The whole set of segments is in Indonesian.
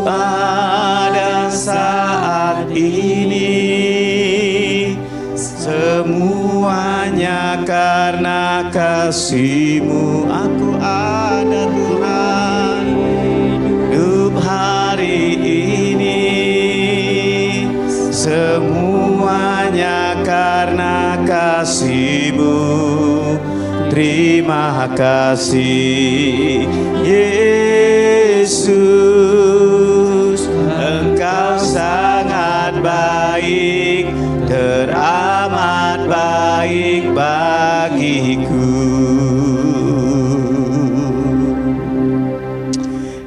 ada saat ini, semuanya karena kasih-Mu. Aku ada Tuhan, hidup hari ini, semuanya karena kasih-Mu. Terima kasih Yesus, Engkau sangat baik, teramat baik bagiku.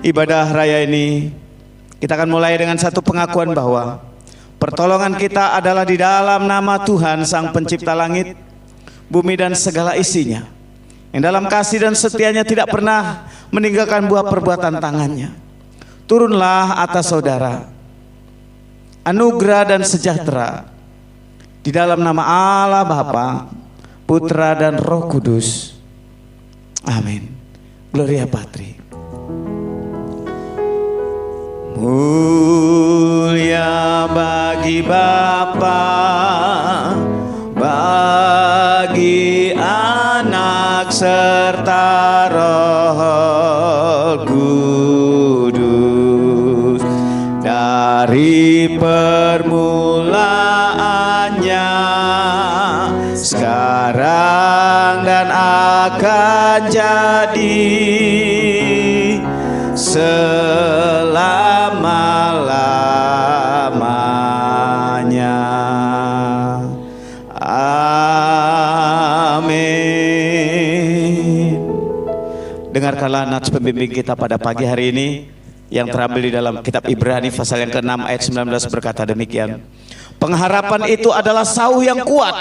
Ibadah raya ini kita akan mulai dengan satu pengakuan bahwa pertolongan kita adalah di dalam nama Tuhan Sang Pencipta langit, bumi dan segala isinya, yang dalam kasih dan setianya tidak pernah meninggalkan buah perbuatan tangannya. Turunlah atas saudara anugerah dan sejahtera di dalam nama Allah Bapa, Putra dan Roh Kudus. Amin. Gloria Patri. Mulia bagi Bapa, bagi Anak serta Roh Kudus, dari permulaannya, sekarang dan akan jadi, selama-lamanya. Dengarkanlah nats pembimbing kita pada pagi hari ini yang terambil di dalam kitab Ibrani pasal yang ke-6 ayat 19 berkata demikian. Pengharapan itu adalah sauh yang kuat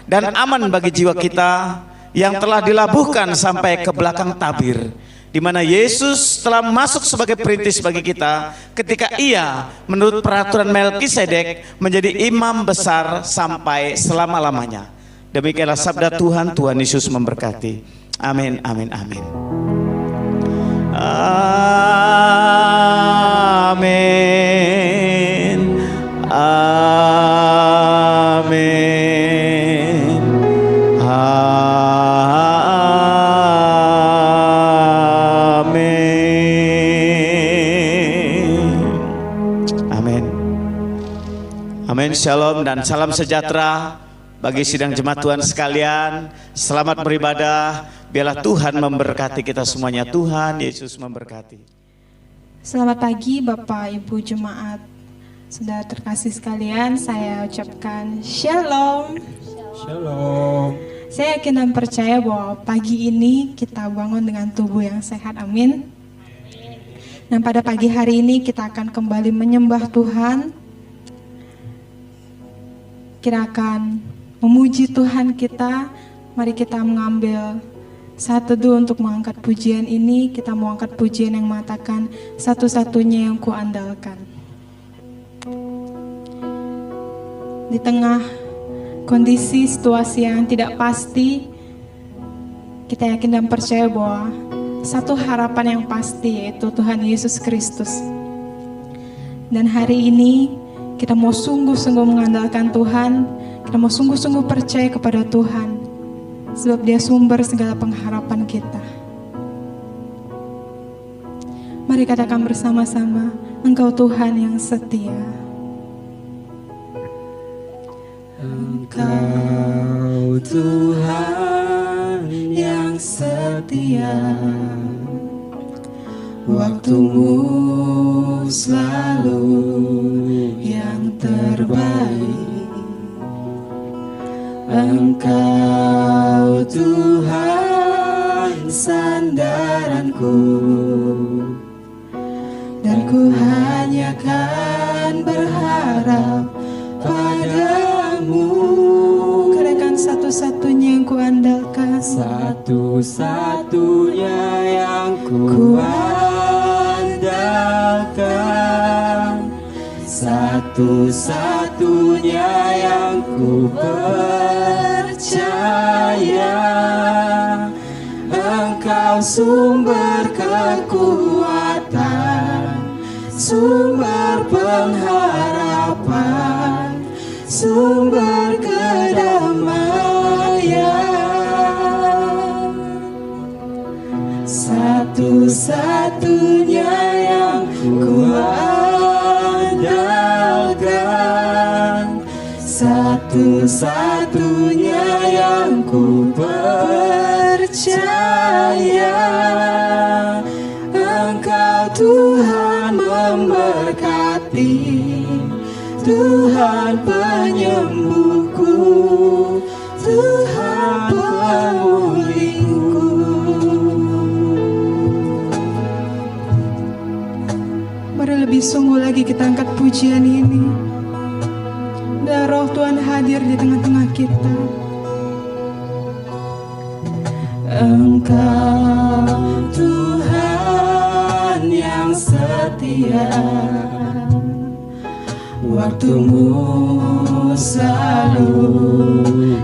dan aman bagi jiwa kita yang telah dilabuhkan sampai ke belakang tabir, di mana Yesus telah masuk sebagai perintis bagi kita ketika Ia menurut peraturan Melkisedek menjadi imam besar sampai selama-lamanya. Demikianlah sabda Tuhan. Tuhan Yesus memberkati. Amin, amin, amin. Amin, amin, amin, amin. Shalom dan salam sejahtera bagi sidang jemaat Tuhan sekalian. Selamat beribadah. Biarlah Tuhan memberkati kita semuanya. Tuhan Yesus memberkati. Selamat pagi Bapak Ibu Jemaat. Saudara terkasih sekalian, saya ucapkan Shalom. Shalom. Saya yakin dan percaya bahwa pagi ini kita bangun dengan tubuh yang sehat. Amin. Dan pada pagi hari ini kita akan kembali menyembah Tuhan. Kita akan memuji Tuhan kita. Mari kita mengambil saat teduh untuk mengangkat pujian ini. Kita mau angkat pujian yang mengatakan satu-satunya yang kuandalkan. Di tengah kondisi situasi yang tidak pasti, kita yakin dan percaya bahwa satu harapan yang pasti, yaitu Tuhan Yesus Kristus. Dan hari ini kita mau sungguh-sungguh mengandalkan Tuhan. Kita mau sungguh-sungguh percaya kepada Tuhan, sebab Dia sumber segala pengharapan kita. Mari katakan bersama-sama, Engkau Tuhan yang setia. Engkau Tuhan yang setia, waktumu selalu yang terbaik. Engkau Tuhan sandaranku, dan ku hanya kan berharap padamu. Katakan satu-satunya yang kuandalkan, satu-satunya yang ku andalkan, satu-satunya yang ku percaya. Engkau sumber kekuatan, sumber pengharapan, sumber kedamaian. Satu-satunya yang ku andalkan, satu-satunya yang ku percaya. Engkau Tuhan memberkati, Tuhan penyembuhku, Tuhan pemulihku. Mari lebih sungguh lagi kita angkat pujian ini. Dan roh Tuhan hadir di tengah-tengah kita. Engkau Tuhan yang setia, waktumu selalu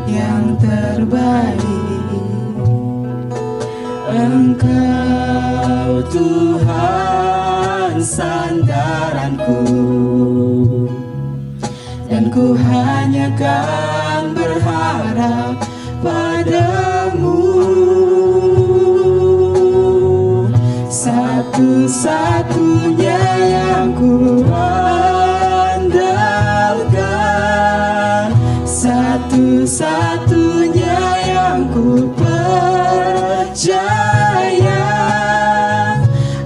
yang terbaik. Engkau Tuhan sandaranku, dan ku hanya kan berharap padamu. Satu-satunya yang ku andalkan, satu-satunya yang ku percaya.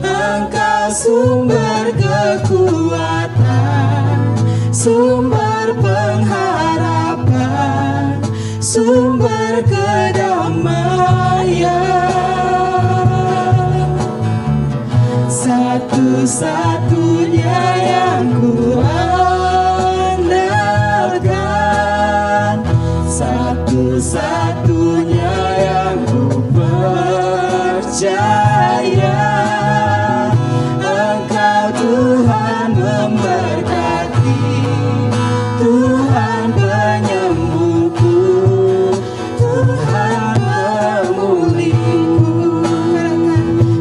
Engkau sumber kekuatan, sumber pengharapan, sumber kedamaian. Satu-satunya yang ku andalkan, satu-satunya yang ku percaya. Engkau Tuhan memberkati, Tuhan penyembuhku, Tuhan pemulihku.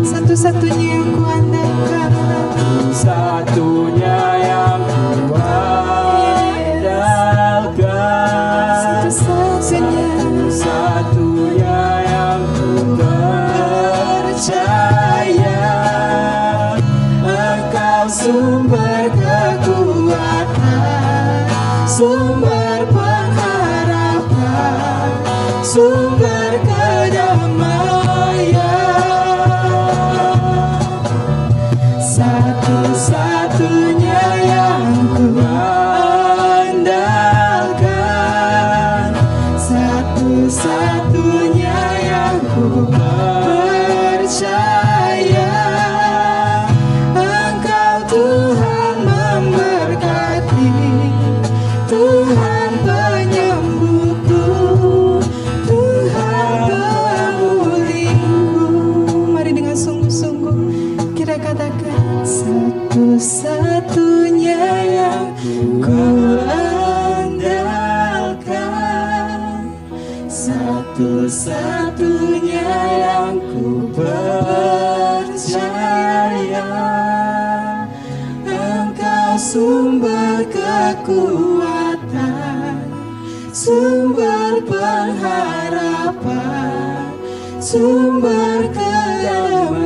Satu-satunya yang ku andalkan, Satunya yang ku andalkan, satunya yang ku percaya. Engkau sumber kekuatan, sumber pengharapan, sumber kedamaian. Satu-satunya yang ku andalkan, satu-satunya yang ku percaya. Engkau Tuhan memberkati, Tuhan penyembuhku, Tuhan pemulihku. mari dengan sungguh-sungguh kita katakan, Satu-satunya yang ku andalkan, satu-satunya yang ku percaya. Engkau sumber kekuatan, sumber pengharapan, sumber kedamaian.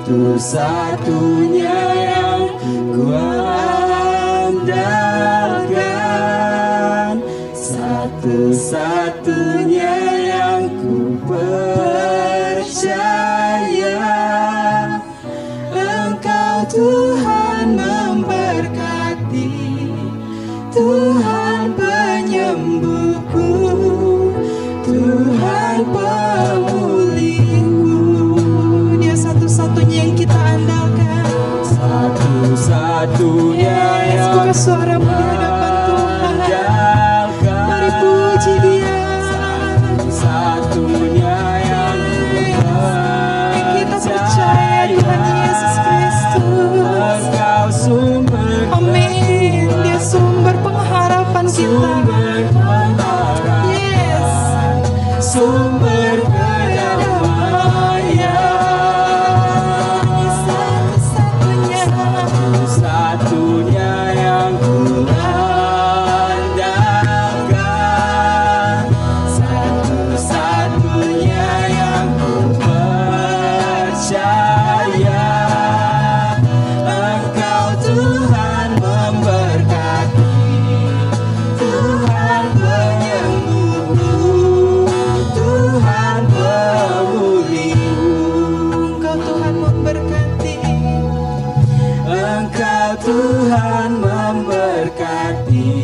Satu-satunya yang ku andalkan, satu-satunya yang ku percaya. Engkau Tuhan memberkati, Tuhan penyembuhku, Tuhan pemulihku. Dia satu-satunya yang kita andalkan. Satu-satunya Yes, yang buka suaramu di hadapan Tuhan. Mari puji Dia. Satu-satunya yang Kita percaya Tuhan Yesus Kristus. Engkau sumber Amin. Dia sumber pengharapan kita. sumber pengharapan, Yes. sumber kedamaian. Tuhan memberkati,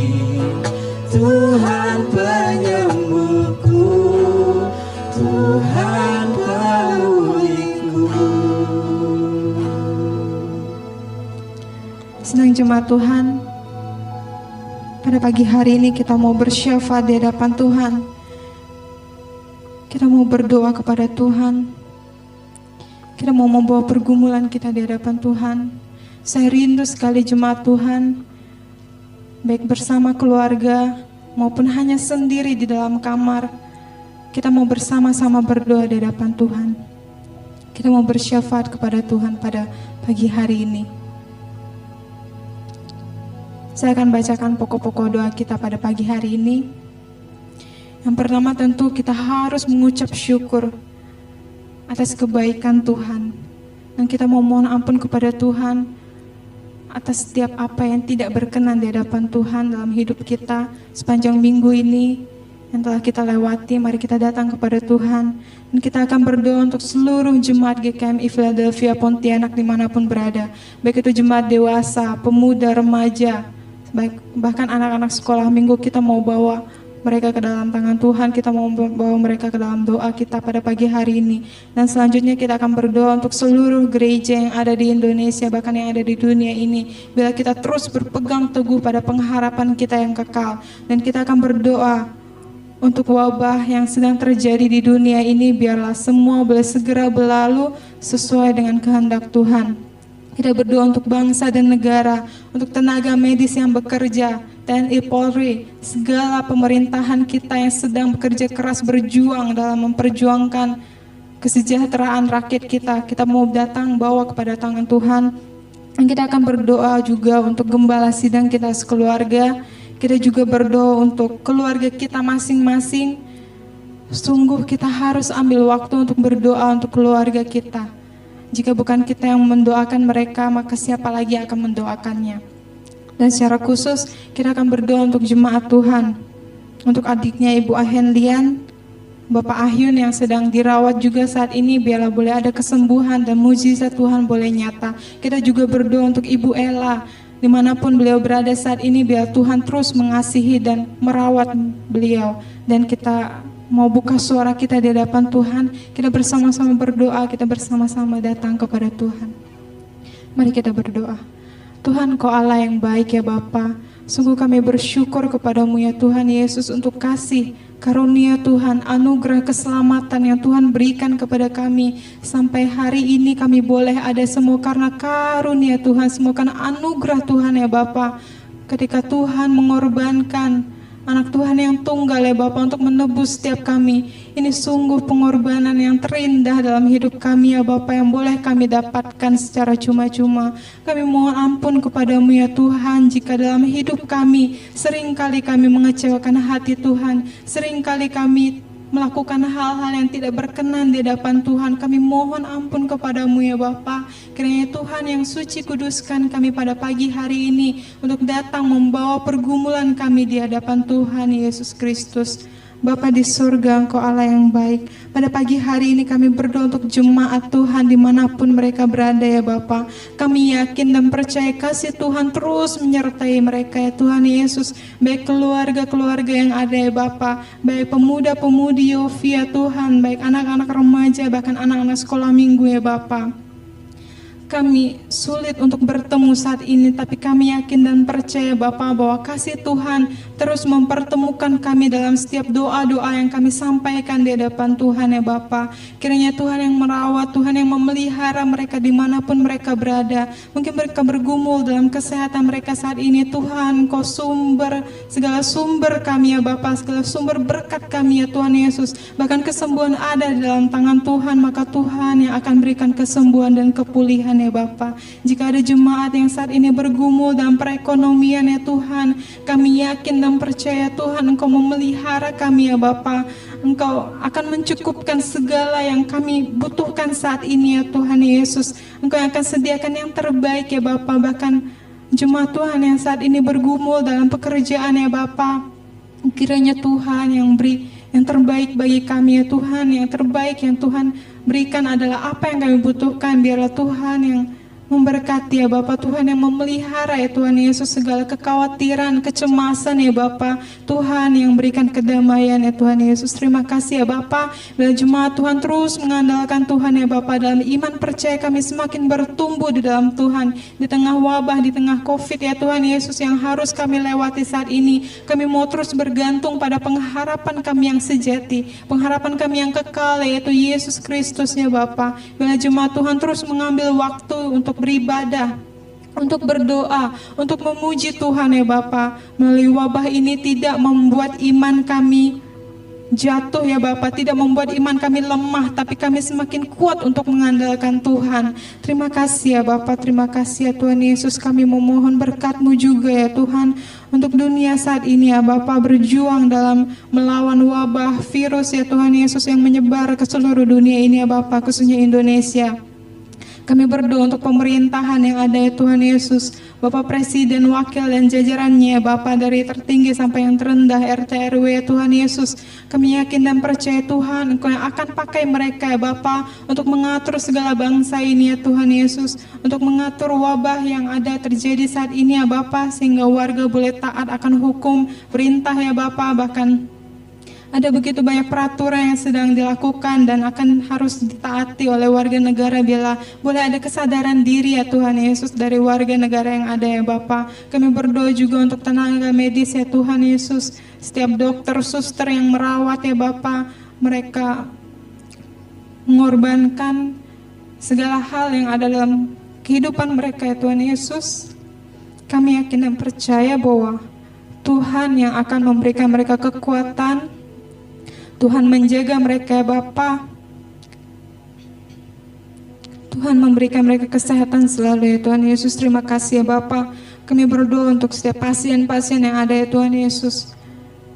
Tuhan penyembuhku, Tuhan pemulihku. Senang jemaat Tuhan, pada pagi hari ini kita mau bersyafaat di hadapan Tuhan. Kita mau berdoa kepada Tuhan. Kita mau membawa pergumulan kita di hadapan Tuhan. Saya rindu sekali jemaat Tuhan, baik bersama keluarga maupun hanya sendiri di dalam kamar. Kita mau bersama-sama berdoa di hadapan Tuhan. Kita mau bersyafaat kepada Tuhan pada pagi hari ini. Saya akan bacakan pokok-pokok doa kita pada pagi hari ini. Yang pertama tentu kita harus mengucap syukur atas kebaikan Tuhan. Dan kita mau mohon ampun kepada Tuhan atas setiap apa yang tidak berkenan di hadapan Tuhan dalam hidup kita sepanjang minggu ini yang telah kita lewati. Mari kita datang kepada Tuhan dan kita akan berdoa untuk seluruh jemaat GKMI Philadelphia Pontianak dimanapun berada, baik itu jemaat dewasa, pemuda, remaja, bahkan anak-anak sekolah minggu. Kita mau bawa mereka ke dalam tangan Tuhan, kita mau bawa mereka ke dalam doa kita pada pagi hari ini. Dan selanjutnya kita akan berdoa untuk seluruh gereja yang ada di Indonesia, bahkan yang ada di dunia ini. Bila kita terus berpegang teguh pada pengharapan kita yang kekal. Dan kita akan berdoa untuk wabah yang sedang terjadi di dunia ini, biarlah semua boleh segera berlalu sesuai dengan kehendak Tuhan. Kita berdoa untuk bangsa dan negara, untuk tenaga medis yang bekerja, TNI Polri, segala pemerintahan kita yang sedang bekerja keras berjuang dalam memperjuangkan kesejahteraan rakyat kita. Kita mau datang bawa kepada tangan Tuhan. Dan kita akan berdoa juga untuk gembala sidang kita sekeluarga. Kita juga berdoa untuk keluarga kita masing-masing. Sungguh kita harus ambil waktu untuk berdoa untuk keluarga kita. Jika bukan kita yang mendoakan mereka, maka siapa lagi yang akan mendoakannya? Dan secara khusus kita akan berdoa untuk jemaat Tuhan, untuk adiknya Ibu Ahenlian, Bapak Ahyun yang sedang dirawat juga saat ini, biarlah boleh ada kesembuhan dan mujizat Tuhan boleh nyata. Kita juga berdoa untuk Ibu Ella, dimanapun beliau berada saat ini, biar Tuhan terus mengasihi dan merawat beliau. Dan kita mau buka suara kita di hadapan Tuhan, kita bersama-sama berdoa, kita bersama-sama datang kepada Tuhan. Mari kita berdoa. Tuhan, Kau Allah yang baik ya Bapa. Sungguh kami bersyukur kepadamu ya Tuhan Yesus untuk kasih, karunia Tuhan, anugerah keselamatan yang Tuhan berikan kepada kami. Sampai hari ini kami boleh ada semua karena karunia Tuhan, semua karena anugerah Tuhan ya Bapa. Ketika Tuhan mengorbankan Anak Tuhan yang tunggal ya Bapa untuk menebus setiap kami. Ini sungguh pengorbanan yang terindah dalam hidup kami ya Bapa, yang boleh kami dapatkan secara cuma-cuma. Kami mohon ampun kepadamu ya Tuhan jika dalam hidup kami seringkali kami mengecewakan hati Tuhan. Seringkali kami melakukan hal-hal yang tidak berkenan di hadapan Tuhan. Kami mohon ampun kepadamu ya Bapa. Kiranya Tuhan yang suci kuduskan kami pada pagi hari ini untuk datang membawa pergumulan kami di hadapan Tuhan Yesus Kristus. Bapa di surga, Engkau Allah yang baik. Pada pagi hari ini kami berdoa untuk jemaat Tuhan dimanapun mereka berada ya Bapa. Kami yakin dan percaya kasih Tuhan terus menyertai mereka ya Tuhan Yesus. Baik keluarga-keluarga yang ada ya Bapa, baik pemuda-pemudi Yofi ya Tuhan, baik anak-anak remaja, bahkan anak-anak sekolah minggu ya Bapa. Kami sulit untuk bertemu saat ini, tapi kami yakin dan percaya Bapa bahwa kasih Tuhan terus mempertemukan kami dalam setiap doa-doa yang kami sampaikan di hadapan Tuhan ya Bapa. Kiranya Tuhan yang merawat, Tuhan yang memelihara mereka dimanapun mereka berada. Mungkin mereka bergumul dalam kesehatan mereka saat ini. Tuhan, Kau sumber, segala sumber kami ya Bapa, segala sumber berkat kami ya Tuhan Yesus. Bahkan kesembuhan ada di dalam tangan Tuhan, maka Tuhan yang akan berikan kesembuhan dan kepulihan ya Bapa. Jika ada jemaat yang saat ini bergumul dalam perekonomian ya Tuhan, kami yakin dan percaya Tuhan Engkau memelihara kami ya Bapa. Engkau akan mencukupkan segala yang kami butuhkan saat ini ya Tuhan Yesus. Engkau yang akan sediakan yang terbaik ya Bapa. Bahkan jemaat Tuhan yang saat ini bergumul dalam pekerjaan ya Bapa, kiranya Tuhan yang beri yang terbaik bagi kami ya Tuhan. Yang terbaik yang Tuhan berikan adalah apa yang kami butuhkan. Biarlah Tuhan yang memberkati ya Bapak, Tuhan yang memelihara ya Tuhan Yesus segala kekhawatiran, kecemasan ya Bapak, Tuhan yang berikan kedamaian ya Tuhan Yesus. Terima kasih ya Bapak, bila jemaat Tuhan terus mengandalkan Tuhan ya Bapak, dalam iman percaya kami semakin bertumbuh di dalam Tuhan, di tengah wabah, di tengah COVID ya Tuhan Yesus yang harus kami lewati saat ini. Kami mau terus bergantung pada pengharapan kami yang sejati, pengharapan kami yang kekal, yaitu Yesus Kristus ya Bapak. Bila jemaat Tuhan terus mengambil waktu untuk beribadah, untuk berdoa, untuk memuji Tuhan ya Bapak, melalui wabah ini tidak membuat iman kami jatuh ya Bapak, tidak membuat iman kami lemah, tapi kami semakin kuat untuk mengandalkan Tuhan. Terima kasih ya Bapak, terima kasih ya Tuhan Yesus. Kami memohon berkat-Mu juga ya Tuhan, untuk dunia saat ini ya Bapak, berjuang dalam melawan wabah virus ya Tuhan Yesus yang menyebar ke seluruh dunia ini ya Bapak, khususnya Indonesia. Kami berdoa untuk pemerintahan yang ada ya Tuhan Yesus, Bapak Presiden, Wakil dan jajarannya Bapak, dari tertinggi sampai yang terendah, RT RW ya Tuhan Yesus. Kami yakin dan percaya Tuhan Engkau yang akan pakai mereka ya Bapak untuk mengatur segala bangsa ini ya Tuhan Yesus, untuk mengatur wabah yang ada terjadi saat ini ya Bapak, sehingga warga boleh taat akan hukum perintah ya Bapak. Bahkan ada begitu banyak peraturan yang sedang dilakukan dan akan harus ditaati oleh warga negara, bila boleh ada kesadaran diri ya Tuhan Yesus dari warga negara yang ada ya Bapak. Kami berdoa juga untuk tenaga medis ya Tuhan Yesus, setiap dokter, suster yang merawat ya Bapak, mereka mengorbankan segala hal yang ada dalam kehidupan mereka ya Tuhan Yesus. Kami yakin dan percaya bahwa Tuhan yang akan memberikan mereka kekuatan, Tuhan menjaga mereka ya Bapa. Tuhan memberikan mereka kesehatan selalu ya Tuhan Yesus. Terima kasih ya Bapa. Kami berdoa untuk setiap pasien-pasien yang ada ya Tuhan Yesus.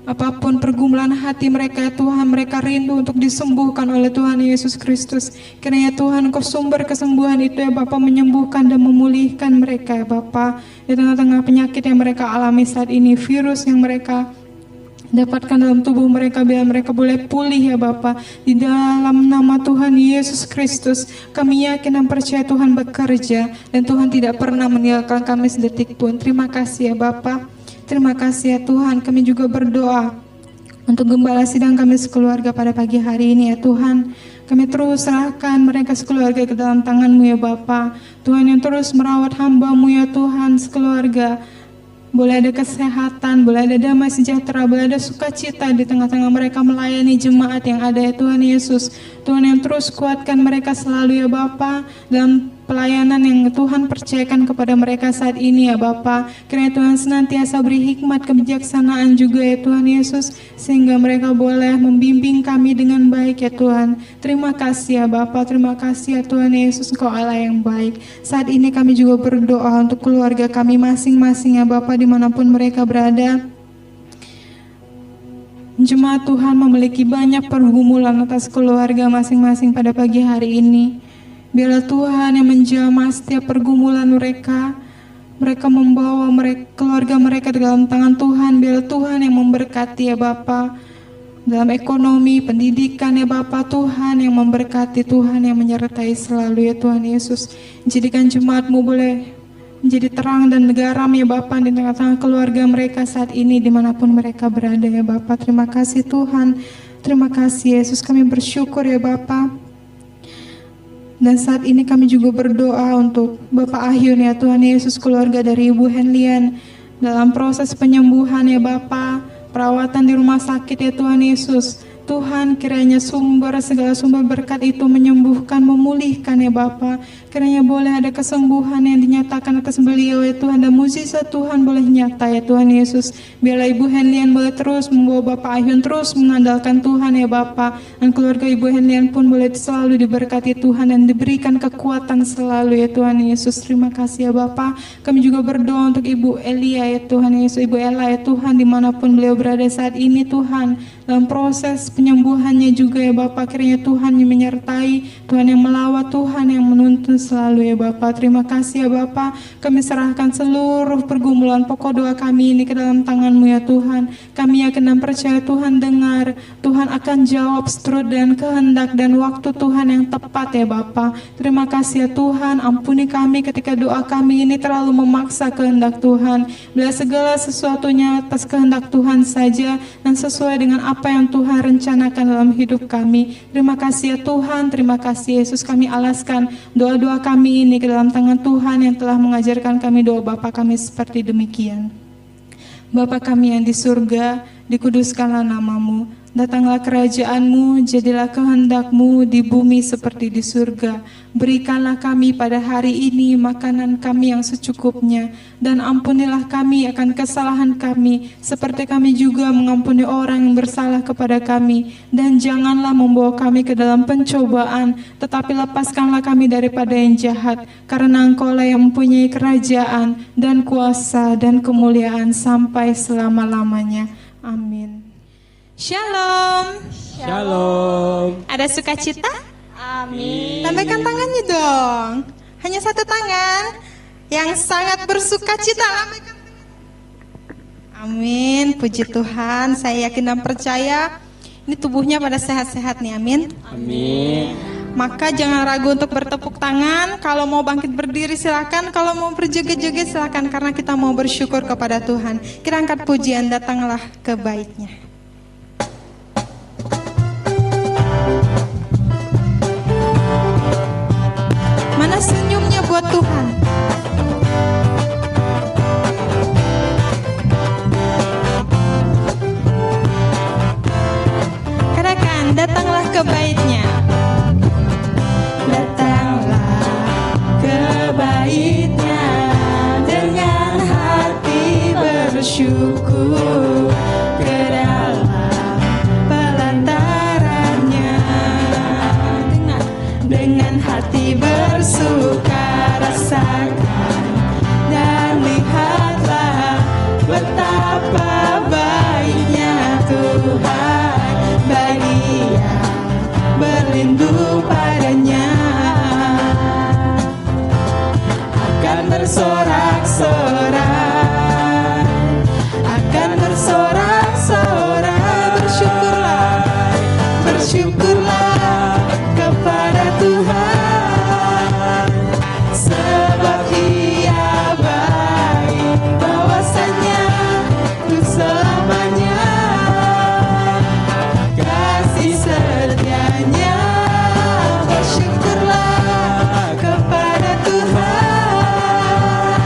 Apapun pergumulan hati mereka ya Tuhan, mereka rindu untuk disembuhkan oleh Tuhan Yesus Kristus. Kiranya Tuhan Engkau sumber kesembuhan itu ya Bapa, menyembuhkan dan memulihkan mereka ya Bapa, di tengah-tengah penyakit yang mereka alami saat ini, virus yang mereka dapatkan dalam tubuh mereka, biar mereka boleh pulih ya Bapa. Di dalam nama Tuhan Yesus Kristus kami yakin dan percaya Tuhan bekerja, dan Tuhan tidak pernah meninggalkan kami sedetik pun. Terima kasih ya Bapa, terima kasih ya Tuhan. Kami juga berdoa untuk gembala sidang kami sekeluarga pada pagi hari ini ya Tuhan. Kami terus serahkan mereka sekeluarga ke dalam tangan-Mu ya Bapa. Tuhan yang terus merawat hamba-Mu ya Tuhan sekeluarga. Boleh ada kesehatan, boleh ada damai sejahtera, boleh ada sukacita di tengah-tengah mereka melayani jemaat yang ada ya Tuhan Yesus. Tuhan yang terus kuatkan mereka selalu ya Bapa, dalam pelayanan yang Tuhan percayakan kepada mereka saat ini ya Bapa. Kiranya Tuhan senantiasa beri hikmat, kebijaksanaan juga ya Tuhan Yesus, sehingga mereka boleh membimbing kami dengan baik ya Tuhan. Terima kasih ya Bapa, terima kasih ya Tuhan Yesus, Engkau Allah yang baik. Saat ini kami juga berdoa untuk keluarga kami masing-masing ya Bapa, dimanapun mereka berada. Jemaat Tuhan memiliki banyak pergumulan atas keluarga masing-masing pada pagi hari ini. Biarlah Tuhan yang menjamah setiap pergumulan mereka. Mereka membawa keluarga mereka di dalam tangan Tuhan. Biarlah Tuhan yang memberkati ya Bapa, dalam ekonomi, pendidikan ya Bapa. Tuhan yang memberkati, Tuhan yang menyertai selalu ya Tuhan Yesus. Jadikan jemaat-Mu boleh menjadi terang dan garam ya Bapa di tengah-tengah keluarga mereka saat ini, dimanapun mereka berada ya Bapa. Terima kasih Tuhan, terima kasih Yesus. Kami bersyukur ya Bapa. Dan saat ini kami juga berdoa untuk Bapak Ahyun ya Tuhan Yesus, keluarga dari Ibu Henlian dalam proses penyembuhan ya Bapa, perawatan di rumah sakit ya Tuhan Yesus. Tuhan, kiranya segala sumber berkat itu menyembuhkan, memulihkan ya Bapa. Kiranya boleh ada kesembuhan yang dinyatakan atas beliau ya Tuhan, dan mukjizat Tuhan boleh nyata ya Tuhan Yesus. Biarlah Ibu Henlian boleh terus membawa Bapak Ahyun terus mengandalkan Tuhan ya Bapa, dan keluarga Ibu Henlian pun boleh selalu diberkati Tuhan dan diberikan kekuatan selalu ya Tuhan Yesus. Terima kasih ya Bapa. Kami juga berdoa untuk Ibu Elia ya Tuhan Yesus, Ibu Ella ya Tuhan, dimanapun beliau berada saat ini Tuhan, dalam proses penyembuhannya juga ya Bapak. Kiranya Tuhan yang menyertai, Tuhan yang melawat, Tuhan yang menuntun selalu ya Bapak. Terima kasih ya Bapak. Kami serahkan seluruh pergumulan pokok doa kami ini ke dalam tangan-Mu ya Tuhan. Kami yakin dan percaya Tuhan dengar, Tuhan akan jawab seturut dan kehendak dan waktu Tuhan yang tepat ya Bapak. Terima kasih ya Tuhan. Ampuni kami ketika doa kami ini terlalu memaksa kehendak Tuhan. Bila segala sesuatunya atas kehendak Tuhan saja dan sesuai dengan apa yang Tuhan rencanakan dalam hidup kami. Terima kasih ya Tuhan. Terima kasih Yesus. Kami alaskan doa-doa kami ini ke dalam tangan Tuhan yang telah mengajarkan kami doa Bapa kami seperti demikian. Bapa kami yang di surga, dikuduskanlah nama-Mu, datanglah kerajaan-Mu, jadilah kehendak-Mu di bumi seperti di surga. Berikanlah kami pada hari ini makanan kami yang secukupnya, dan ampunilah kami akan kesalahan kami, seperti kami juga mengampuni orang yang bersalah kepada kami. Dan janganlah membawa kami ke dalam pencobaan, tetapi lepaskanlah kami daripada yang jahat, karena Engkau-lah yang mempunyai kerajaan, dan kuasa, dan kemuliaan sampai selama-lamanya. Amin. Shalom. Shalom. Ada sukacita? Amin. Lambaikan tangannya dong. Hanya satu tangan yang sangat bersukacita. Lambaikan tangan. Amin. Puji Tuhan. Saya yakin dan percaya ini tubuhnya pada sehat-sehat nih. Amin. Amin. Maka jangan ragu untuk bertepuk tangan. Kalau mau bangkit berdiri silakan. Kalau mau berjoget-joget silakan. Karena kita mau bersyukur kepada Tuhan. Kita angkat pujian, datanglah ke baitnya. Mana senyumnya buat Tuhan? Katakan, datanglah ke baitnya. Datanglah ke baitnya dengan hati bersyukur ke dalam pelantarannya. Dengan hati bersuka rasakan dan lihatlah betapa baiknya Tuhan bagi yang berlindung padanya. Akan bersorak-sorak, akan bersorak-sorak. Bersyukurlah, bersyukurlah kepada Tuhan, sebab Ia baik, bahwasanya untuk selamanya kasih setianya. Bersyukurlah kepada Tuhan,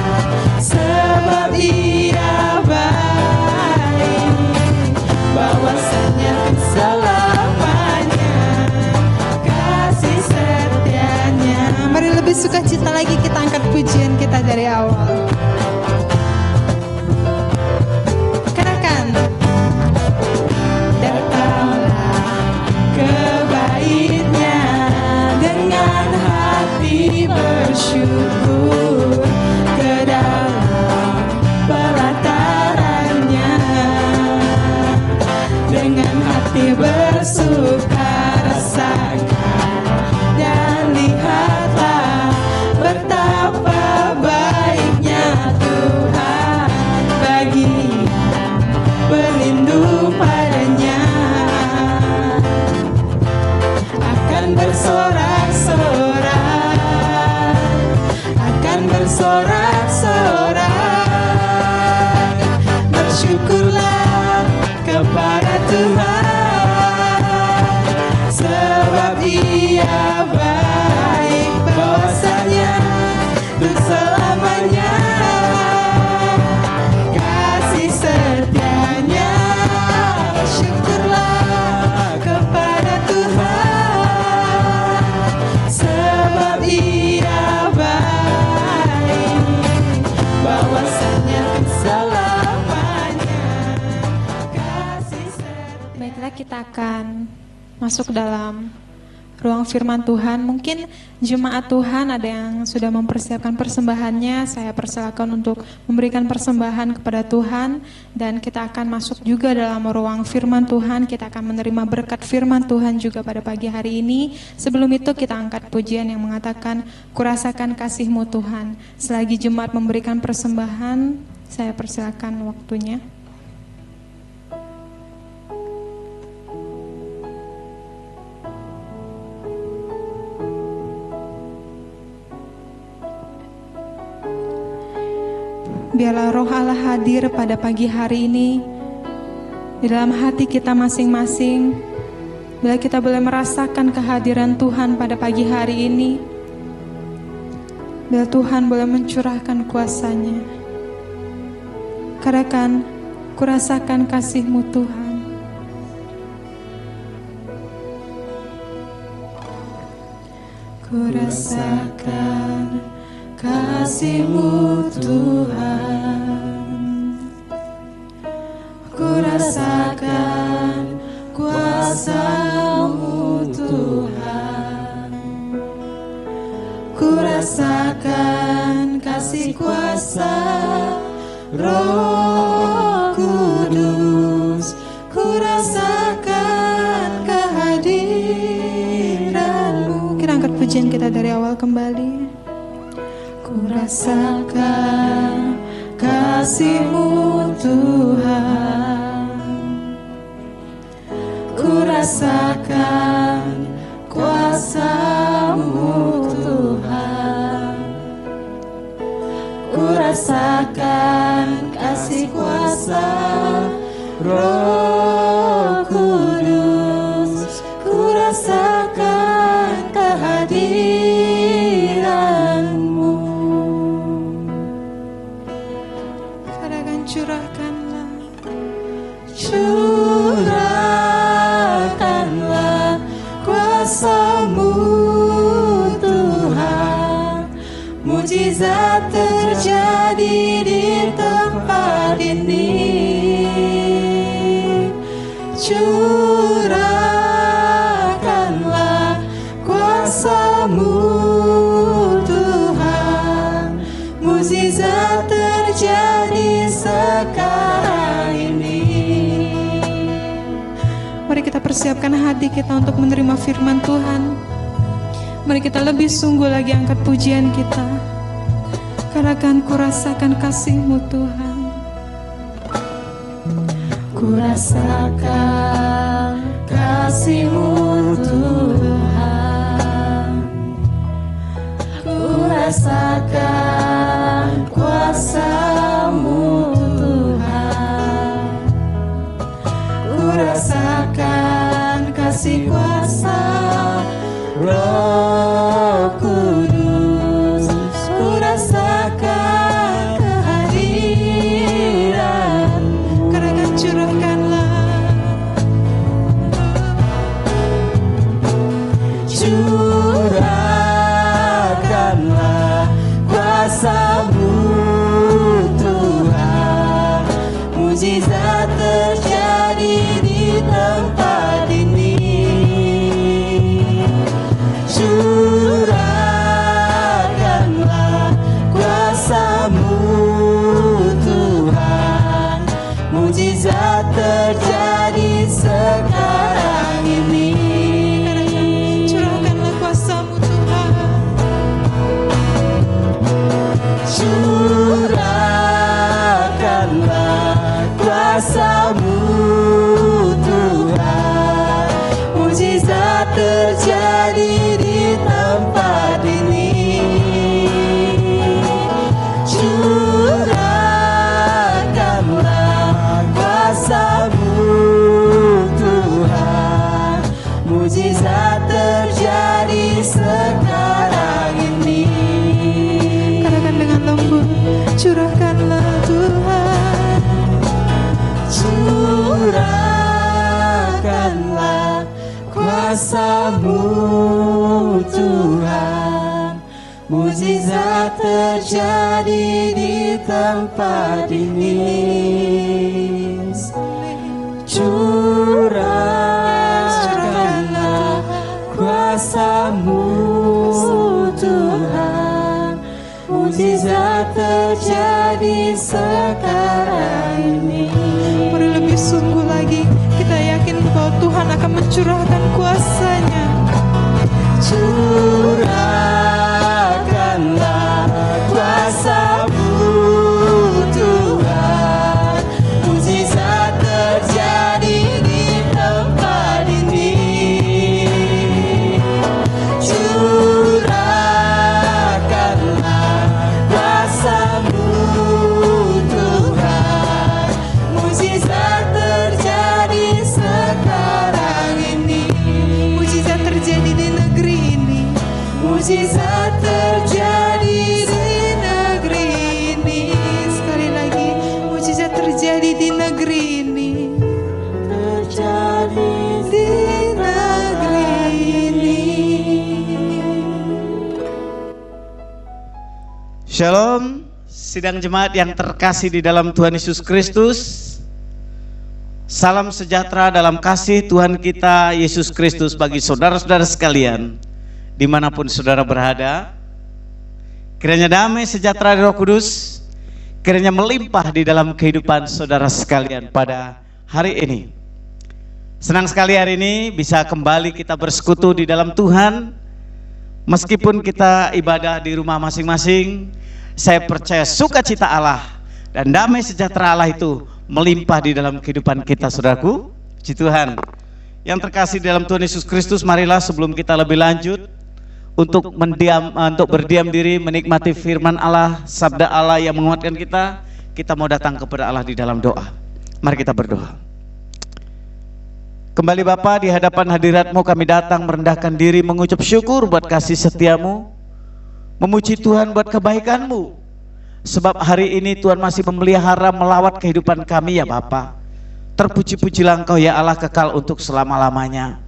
sebab Ia baik, bahwasanya untuk selamanya kasih setianya. Mari lebih sukacita lagi kita angkat pujian kita dari awal. Katakan, datanglah ke baitnya dengan hati bersyukur ke dalam pelatarannya. Dengan hati bersuka rasakan dan lihatlah betapa baiknya Tuhan bagi yang berlindung padanya. Akan bersorak-sorak, akan bersorak-sorak. Bersyukurlah kepada Tuhan, sebab Ia baik, bahwasanya untuk selamanya kasih setianya. Bersyukurlah kepada Tuhan, sebab Ia baik, bahwasanya untuk selamanya kasih setianya. Baiklah, kita akan masuk dalam ruang firman Tuhan. Mungkin jemaat Tuhan ada yang sudah mempersiapkan persembahannya, saya persilakan untuk memberikan persembahan kepada Tuhan, dan kita akan masuk juga dalam ruang firman Tuhan. Kita akan menerima berkat firman Tuhan juga pada pagi hari ini. Sebelum itu kita angkat pujian yang mengatakan, "Kurasakan kasih-Mu Tuhan." Selagi jemaat memberikan persembahan, saya persilakan waktunya. Biarlah Roh Allah hadir pada pagi hari ini di dalam hati kita masing-masing. Bila kita boleh merasakan kehadiran Tuhan pada pagi hari ini, bila Tuhan boleh mencurahkan kuasa-Nya. Katakan, "Kurasakan kasih-Mu Tuhan." Kurasakan kasih-Mu Tuhan, kurasakan kuasa-Mu Tuhan, kurasakan kasih kuasa Roh Kudus, kurasakan kehadiran-Mu. Kita angkat pujian kita dari awal kembali. Kurasakan kasih-Mu Tuhan, kurasakan kuasa-Mu Tuhan, kurasakan kasih kuasa Roh Kudus, kurasakan kehadiran-Mu. Curahkanlah kuasa-Mu Tuhan, mujizat terjadi di tempat ini. Curahkanlah kuasa-Mu Tuhan, mujizat terjadi sekarang ini. Mari kita persiapkan hati kita untuk menerima firman Tuhan. Mari kita lebih sungguh lagi angkat pujian kita. Katakan, "Kurasakan kasih-Mu Tuhan." Kurasakan kasih-Mu Tuhan, kurasakan kuasa-Mu Tuhan, kurasakan kasih kuasa Roh Kudus, kurasakan kehadiran. Karena curahkanlah kuasa-Mu Tuhan, mujizat terjadi di tempat ini. Curahkanlah kuasa-Mu Tuhan, mujizat terjadi sekarang ini. Curahkanlah kuasa-Mu Tuhan, curahkanlah kuasa-Mu Tuhan, mujizat terjadi di tempat ini. Curahkanlah kuasa-Mu Tuhan, mujizat terjadi sekarang ini. Katakan dengan lembut, curahkanlah Tuhan, curahkanlah kuasa-Mu Tuhan, mujizat terjadi di tempat ini. Curahkanlah kuasa-Mu Tuhan, mukjizat terjadi sekarang ini. Mari lebih sungguh lagi kita yakin bahwa Tuhan akan mencurahkan kuasa-Nya. Curahkanlah kuasa-Mu Tuhan, mukjizat terjadi di tempat ini. Curahkanlah kuasa-Mu Tuhan, mukjizat terjadi sekarang ini. Mujizat terjadi di negeri ini. Mukjizat terjadi di Negeri ini. Sekali lagi, mujizat terjadi di negeri ini. terjadi Di negeri ini. Shalom, sidang jemaat yang terkasih di dalam Tuhan Yesus Kristus. Salam sejahtera dalam kasih Tuhan kita Yesus Kristus bagi saudara-saudara sekalian dimanapun saudara berada. Kiranya damai sejahtera Roh Kudus kiranya melimpah di dalam kehidupan saudara sekalian pada hari ini. Senang sekali hari ini bisa kembali kita bersekutu di dalam Tuhan. Meskipun kita ibadah di rumah masing-masing, saya percaya sukacita Allah dan damai sejahtera Allah itu melimpah di dalam kehidupan kita, saudaraku. Puji Tuhan. Yang terkasih di dalam Tuhan Yesus Kristus, marilah sebelum kita lebih lanjut untuk berdiam diri menikmati firman Allah, sabda Allah yang menguatkan kita mau datang kepada Allah di dalam doa. Mari kita berdoa. Kembali Bapa, di hadapan hadirat-Mu kami datang merendahkan diri, mengucap syukur buat kasih setia-Mu, memuji Tuhan buat kebaikan-Mu. Sebab hari ini Tuhan masih memelihara melawat kehidupan kami ya Bapa. Terpuji-pujilah Engkau ya Allah kekal untuk selama-lamanya.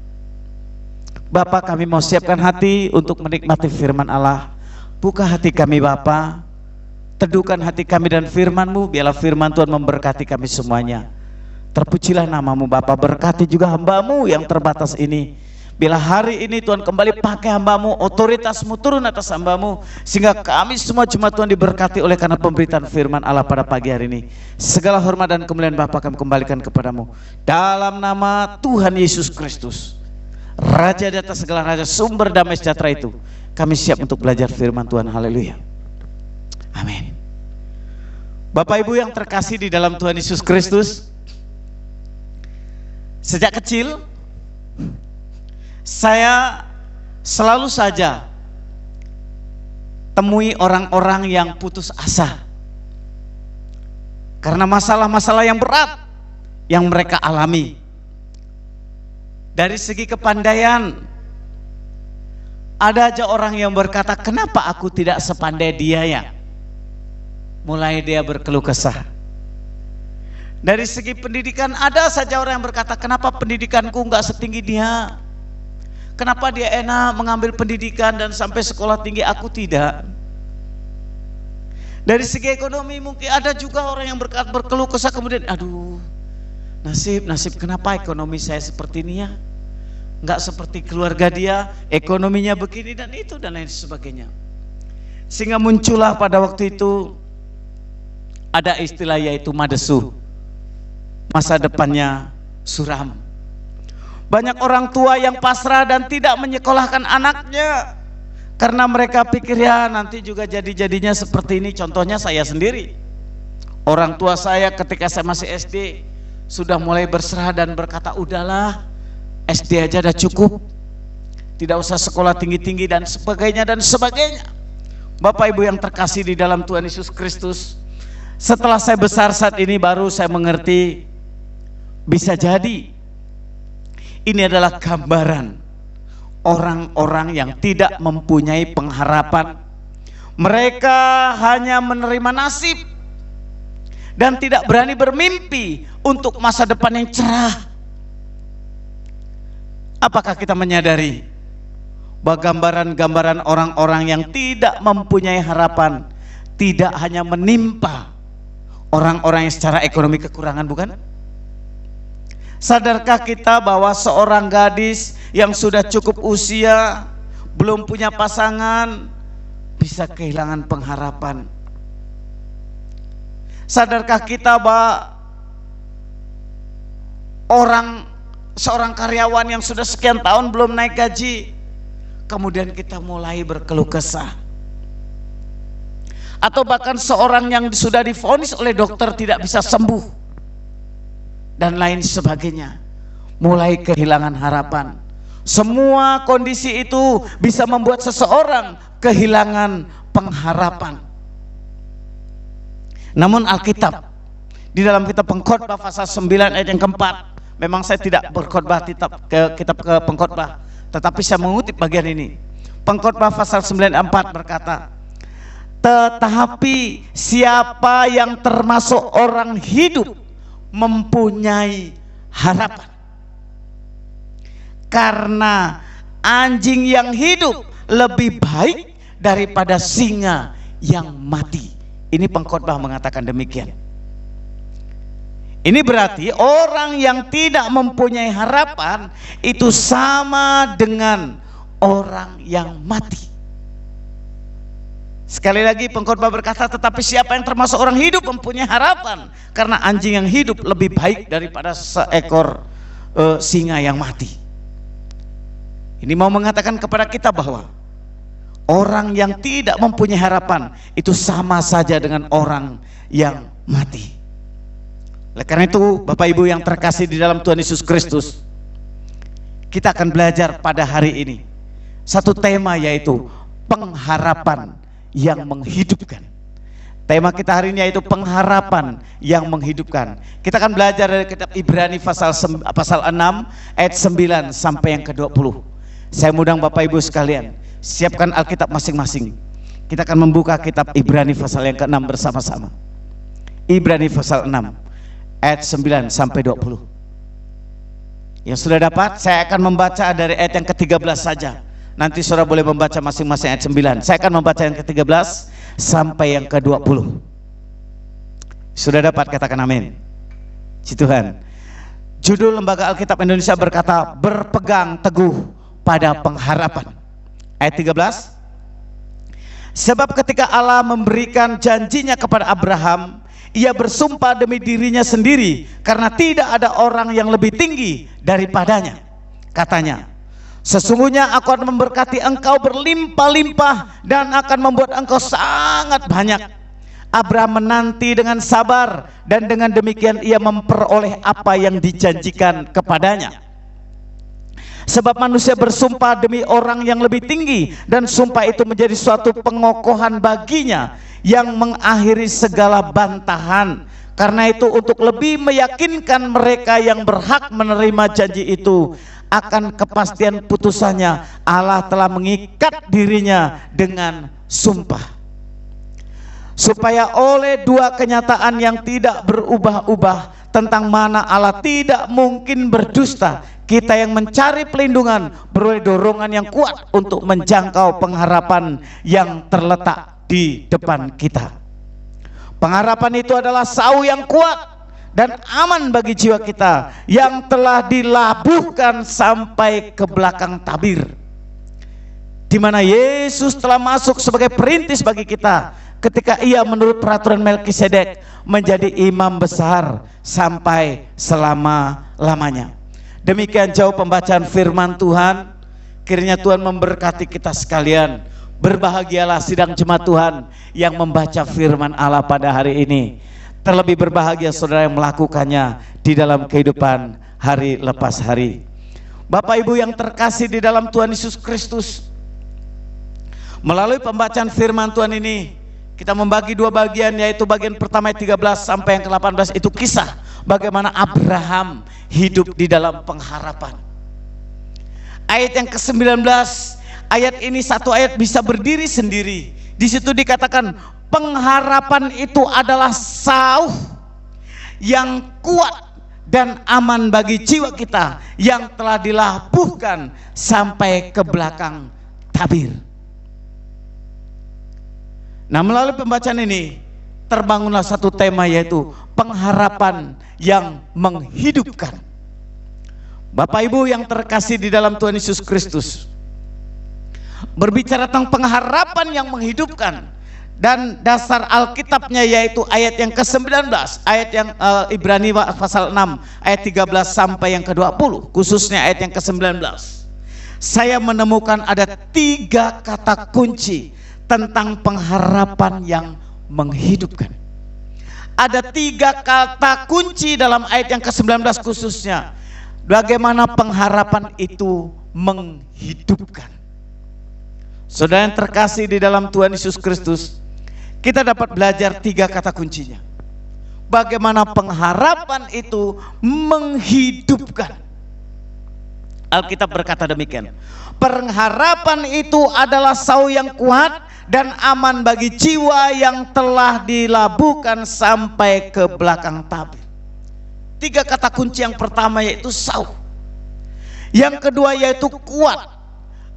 Bapa, kami mau siapkan hati untuk menikmati firman Allah. Buka hati kami Bapa, teduhkan hati kami dan firman-Mu. Biarlah firman Tuhan memberkati kami semuanya. Terpujilah nama-Mu Bapa, berkati juga hamba-Mu yang terbatas ini. Bila hari ini Tuhan kembali pakai hamba-Mu, otoritas-Mu turun atas hamba-Mu, sehingga kami semua jemaat Tuhan diberkati oleh karena pemberitaan firman Allah pada pagi hari ini. Segala hormat dan kemuliaan Bapa kami kembalikan kepadamu dalam nama Tuhan Yesus Kristus, Raja di atas segala raja, sumber damai sejahtera itu. Kami siap untuk belajar firman Tuhan. Haleluya. Amin. Bapak Ibu yang terkasih di dalam Tuhan Yesus Kristus, sejak kecil saya selalu saja temui orang-orang yang putus asa karena masalah-masalah yang berat yang mereka alami. Dari segi kepandaian, ada aja orang yang berkata, kenapa aku tidak sepandai dia ya? Mulai dia berkeluh kesah. Dari segi pendidikan, ada saja orang yang berkata, kenapa pendidikanku nggak setinggi dia? Kenapa dia enak mengambil pendidikan dan sampai sekolah tinggi, aku tidak? Dari segi ekonomi mungkin ada juga orang yang berkeluh kesah kemudian, aduh, nasib kenapa ekonomi saya seperti ini ya? Nggak seperti keluarga dia, ekonominya begini dan itu dan lain sebagainya. Sehingga muncullah pada waktu itu ada istilah yaitu madesu, masa depannya suram. Banyak orang tua yang pasrah dan tidak menyekolahkan anaknya karena mereka pikir ya nanti juga jadinya seperti ini. Contohnya saya sendiri. Orang tua saya ketika saya masih SD sudah mulai berserah dan berkata, udahlah SD aja udah cukup, tidak usah sekolah tinggi-tinggi dan sebagainya dan sebagainya. Bapak Ibu yang terkasih di dalam Tuhan Yesus Kristus, setelah saya besar saat ini baru saya mengerti, bisa jadi ini adalah gambaran orang-orang yang tidak mempunyai pengharapan. Mereka hanya menerima nasib dan tidak berani bermimpi untuk masa depan yang cerah. Apakah kita menyadari bahwa gambaran-gambaran orang-orang yang tidak mempunyai harapan tidak hanya menimpa orang-orang yang secara ekonomi kekurangan, bukan? Sadarkah kita bahwa seorang gadis yang sudah cukup usia, belum punya pasangan, bisa kehilangan pengharapan? Sadarkah kita bahwa seorang karyawan yang sudah sekian tahun belum naik gaji, kemudian kita mulai berkeluh kesah? Atau bahkan seorang yang sudah divonis oleh dokter tidak bisa sembuh dan lain sebagainya, mulai kehilangan harapan. Semua kondisi itu bisa membuat seseorang kehilangan pengharapan. Namun Alkitab di dalam kitab Pengkhotbah pasal 9 ayat yang keempat, memang saya tidak berkhotbah kitab ke Pengkhotbah, tetapi saya mengutip bagian ini. Pengkhotbah pasal 9 ayat 4 berkata, tetapi siapa yang termasuk orang hidup mempunyai harapan. Karena anjing yang hidup lebih baik daripada singa yang mati. Ini pengkhotbah mengatakan demikian. Ini berarti orang yang tidak mempunyai harapan itu sama dengan orang yang mati. Sekali lagi pengkhotbah berkata, tetapi siapa yang termasuk orang hidup mempunyai harapan, karena anjing yang hidup lebih baik daripada seekor singa yang mati. Ini mau mengatakan kepada kita bahwa orang yang tidak mempunyai harapan itu sama saja dengan orang yang mati. Oleh karena itu, Bapak Ibu yang terkasih di dalam Tuhan Yesus Kristus, kita akan belajar pada hari ini satu tema, yaitu pengharapan yang menghidupkan. Tema kita hari ini yaitu pengharapan yang menghidupkan. Kita akan belajar dari kitab Ibrani pasal 6 ayat 9 sampai yang ke-20. Saya undang Bapak Ibu sekalian, siapkan Alkitab masing-masing. Kita akan membuka kitab Ibrani pasal yang ke-6 bersama-sama. Ibrani pasal 6 ayat 9 sampai 20. Yang sudah dapat, saya akan membaca dari ayat yang ke-13 saja. Nanti saudara boleh membaca masing-masing ayat 9. Saya akan membaca yang ke-13 sampai yang ke-20. Sudah dapat, katakan amin. Puji Tuhan. Judul Lembaga Alkitab Indonesia berkata, berpegang teguh pada pengharapan. Ayat 13. Sebab ketika Allah memberikan janjinya kepada Abraham, ia bersumpah demi dirinya sendiri, karena tidak ada orang yang lebih tinggi daripadanya. Katanya, sesungguhnya aku akan memberkati engkau berlimpah-limpah dan akan membuat engkau sangat banyak. Abraham menanti dengan sabar, dan dengan demikian ia memperoleh apa yang dijanjikan kepadanya. Sebab manusia bersumpah demi orang yang lebih tinggi, dan sumpah itu menjadi suatu pengokohan baginya yang mengakhiri segala bantahan. Karena itu, untuk lebih meyakinkan mereka yang berhak menerima janji itu akan kepastian putusannya, Allah telah mengikat dirinya dengan sumpah, supaya oleh dua kenyataan yang tidak berubah-ubah tentang mana Allah tidak mungkin berdusta, kita yang mencari pelindungan beroleh dorongan yang kuat untuk menjangkau pengharapan yang terletak di depan kita. Pengharapan itu adalah sauh yang kuat dan aman bagi jiwa kita yang telah dilabuhkan sampai ke belakang tabir, di mana Yesus telah masuk sebagai perintis bagi kita ketika ia menurut peraturan Melkisedek menjadi imam besar sampai selama-lamanya. Demikian jauh pembacaan firman Tuhan. Kiranya Tuhan memberkati kita sekalian. Berbahagialah sidang jemaat Tuhan yang membaca firman Allah pada hari ini. Terlebih berbahagia saudara yang melakukannya di dalam kehidupan hari lepas hari. Bapak Ibu yang terkasih di dalam Tuhan Yesus Kristus, melalui pembacaan firman Tuhan ini kita membagi dua bagian, yaitu bagian pertama ayat 13 sampai yang ke-18 itu kisah bagaimana Abraham hidup di dalam pengharapan. Ayat yang ke-19, ayat ini satu ayat bisa berdiri sendiri. Di situ dikatakan pengharapan itu adalah sauh yang kuat dan aman bagi jiwa kita yang telah dilabuhkan sampai ke belakang tabir. Nah, melalui pembacaan ini terbangunlah satu tema, yaitu pengharapan yang menghidupkan. Bapak Ibu yang terkasih di dalam Tuhan Yesus Kristus, berbicara tentang pengharapan yang menghidupkan, dan dasar Alkitabnya yaitu ayat yang ke-19, ayat yang Ibrani pasal 6 ayat 13 sampai yang ke-20, khususnya ayat yang ke-19. Saya menemukan ada 3 kata kunci tentang pengharapan yang menghidupkan. Ada 3 kata kunci dalam ayat yang ke-19 khususnya, bagaimana pengharapan itu menghidupkan. Saudara yang terkasih di dalam Tuhan Yesus Kristus, kita dapat belajar 3 kata kuncinya. Bagaimana pengharapan itu menghidupkan. Alkitab berkata demikian, pengharapan itu adalah sauh yang kuat dan aman bagi jiwa yang telah dilabuhkan sampai ke belakang tabir. 3 kata kunci, yang pertama yaitu sauh, yang kedua yaitu kuat,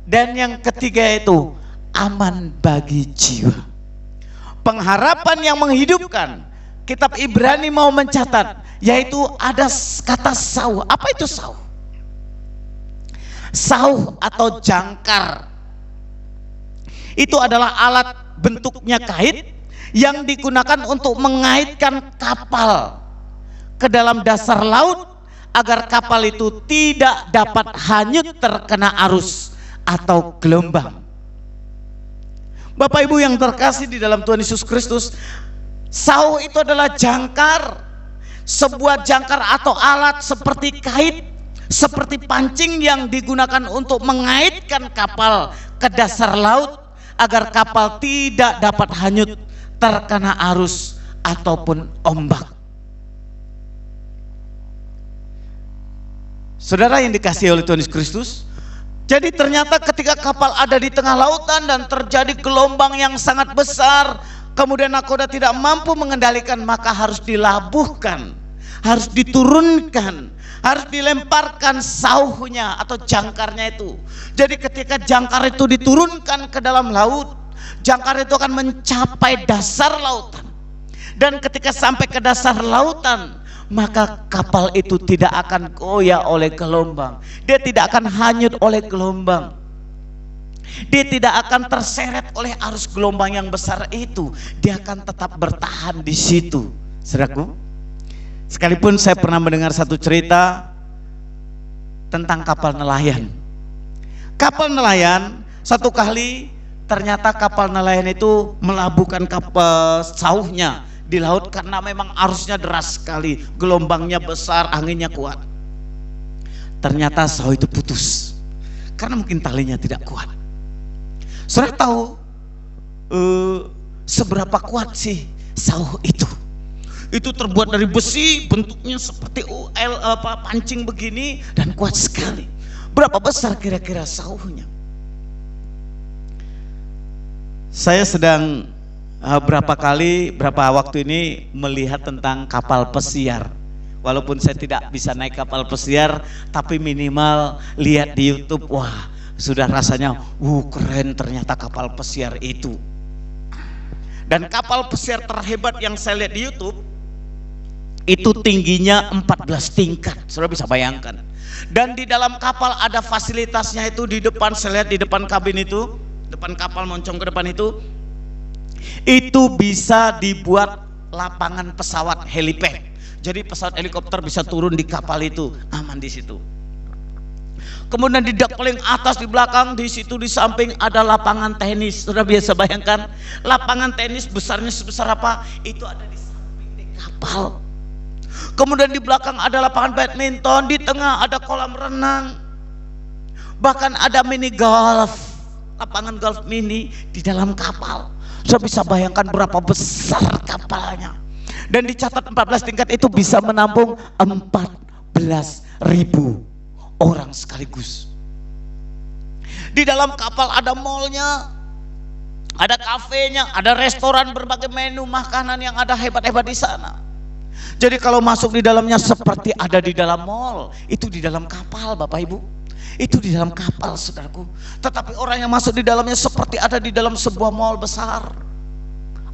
dan yang ketiga yaitu aman bagi jiwa. Pengharapan yang menghidupkan, kitab Ibrani mau mencatat, yaitu ada kata sauh. Apa itu sauh? Sauh atau jangkar itu adalah alat bentuknya kait yang digunakan untuk mengaitkan kapal ke dalam dasar laut agar kapal itu tidak dapat hanyut terkena arus atau gelombang. Bapak Ibu yang terkasih di dalam Tuhan Yesus Kristus, sauh itu adalah jangkar, sebuah jangkar atau alat seperti kait, seperti pancing yang digunakan untuk mengaitkan kapal ke dasar laut agar kapal tidak dapat hanyut terkena arus ataupun ombak. Saudara yang dikasihi oleh Tuhan Yesus Kristus, jadi ternyata ketika kapal ada di tengah lautan dan terjadi gelombang yang sangat besar, kemudian nakoda tidak mampu mengendalikan, maka harus dilabuhkan, harus diturunkan, harus dilemparkan sauhnya atau jangkarnya itu. Jadi ketika jangkar itu diturunkan ke dalam laut, jangkar itu akan mencapai dasar lautan. Dan ketika sampai ke dasar lautan, maka kapal itu tidak akan goyah oleh gelombang, dia tidak akan hanyut oleh gelombang, dia tidak akan terseret oleh arus gelombang yang besar itu, dia akan tetap bertahan di situ. Saudaraku, sekalipun saya pernah mendengar satu cerita tentang kapal nelayan. Kapal nelayan satu kali ternyata kapal nelayan itu melabuhkan kapal sauhnya di laut karena memang arusnya deras sekali, gelombangnya besar, anginnya kuat. Ternyata sauh itu putus karena mungkin talinya tidak kuat. Saudara tahu seberapa kuat sih sauh itu? Itu terbuat dari besi, bentuknya seperti pancing begini dan kuat sekali. Berapa besar kira-kira sauhnya? Saya sedang berapa waktu ini melihat tentang kapal pesiar. Walaupun saya tidak bisa naik kapal pesiar, tapi minimal lihat di YouTube, wah sudah rasanya keren ternyata kapal pesiar itu. Dan kapal pesiar terhebat yang saya lihat di YouTube itu tingginya 14 tingkat, saudara bisa bayangkan. Dan di dalam kapal ada fasilitasnya, itu di depan, saya lihat di depan kabin itu, depan kapal moncong ke depan itu bisa dibuat lapangan pesawat helipad. Jadi pesawat helikopter bisa turun di kapal itu, aman di situ. Kemudian di dek paling atas di belakang, di situ di samping ada lapangan tenis. Sudah biasa bayangkan lapangan tenis besarnya sebesar apa? Itu ada di samping di kapal. Kemudian di belakang ada lapangan badminton, di tengah ada kolam renang, bahkan ada mini golf, lapangan golf mini di dalam kapal. Saya bisa bayangkan berapa besar kapalnya. Dan dicatat 14 tingkat itu bisa menampung 14.000 orang sekaligus. Di dalam kapal ada mallnya, ada kafenya, ada restoran, berbagai menu makanan yang ada hebat-hebat di sana. Jadi kalau masuk di dalamnya seperti ada di dalam mall, itu di dalam kapal Bapak Ibu. Itu di dalam kapal saudaraku. Tetapi orang yang masuk di dalamnya seperti ada di dalam sebuah mall besar,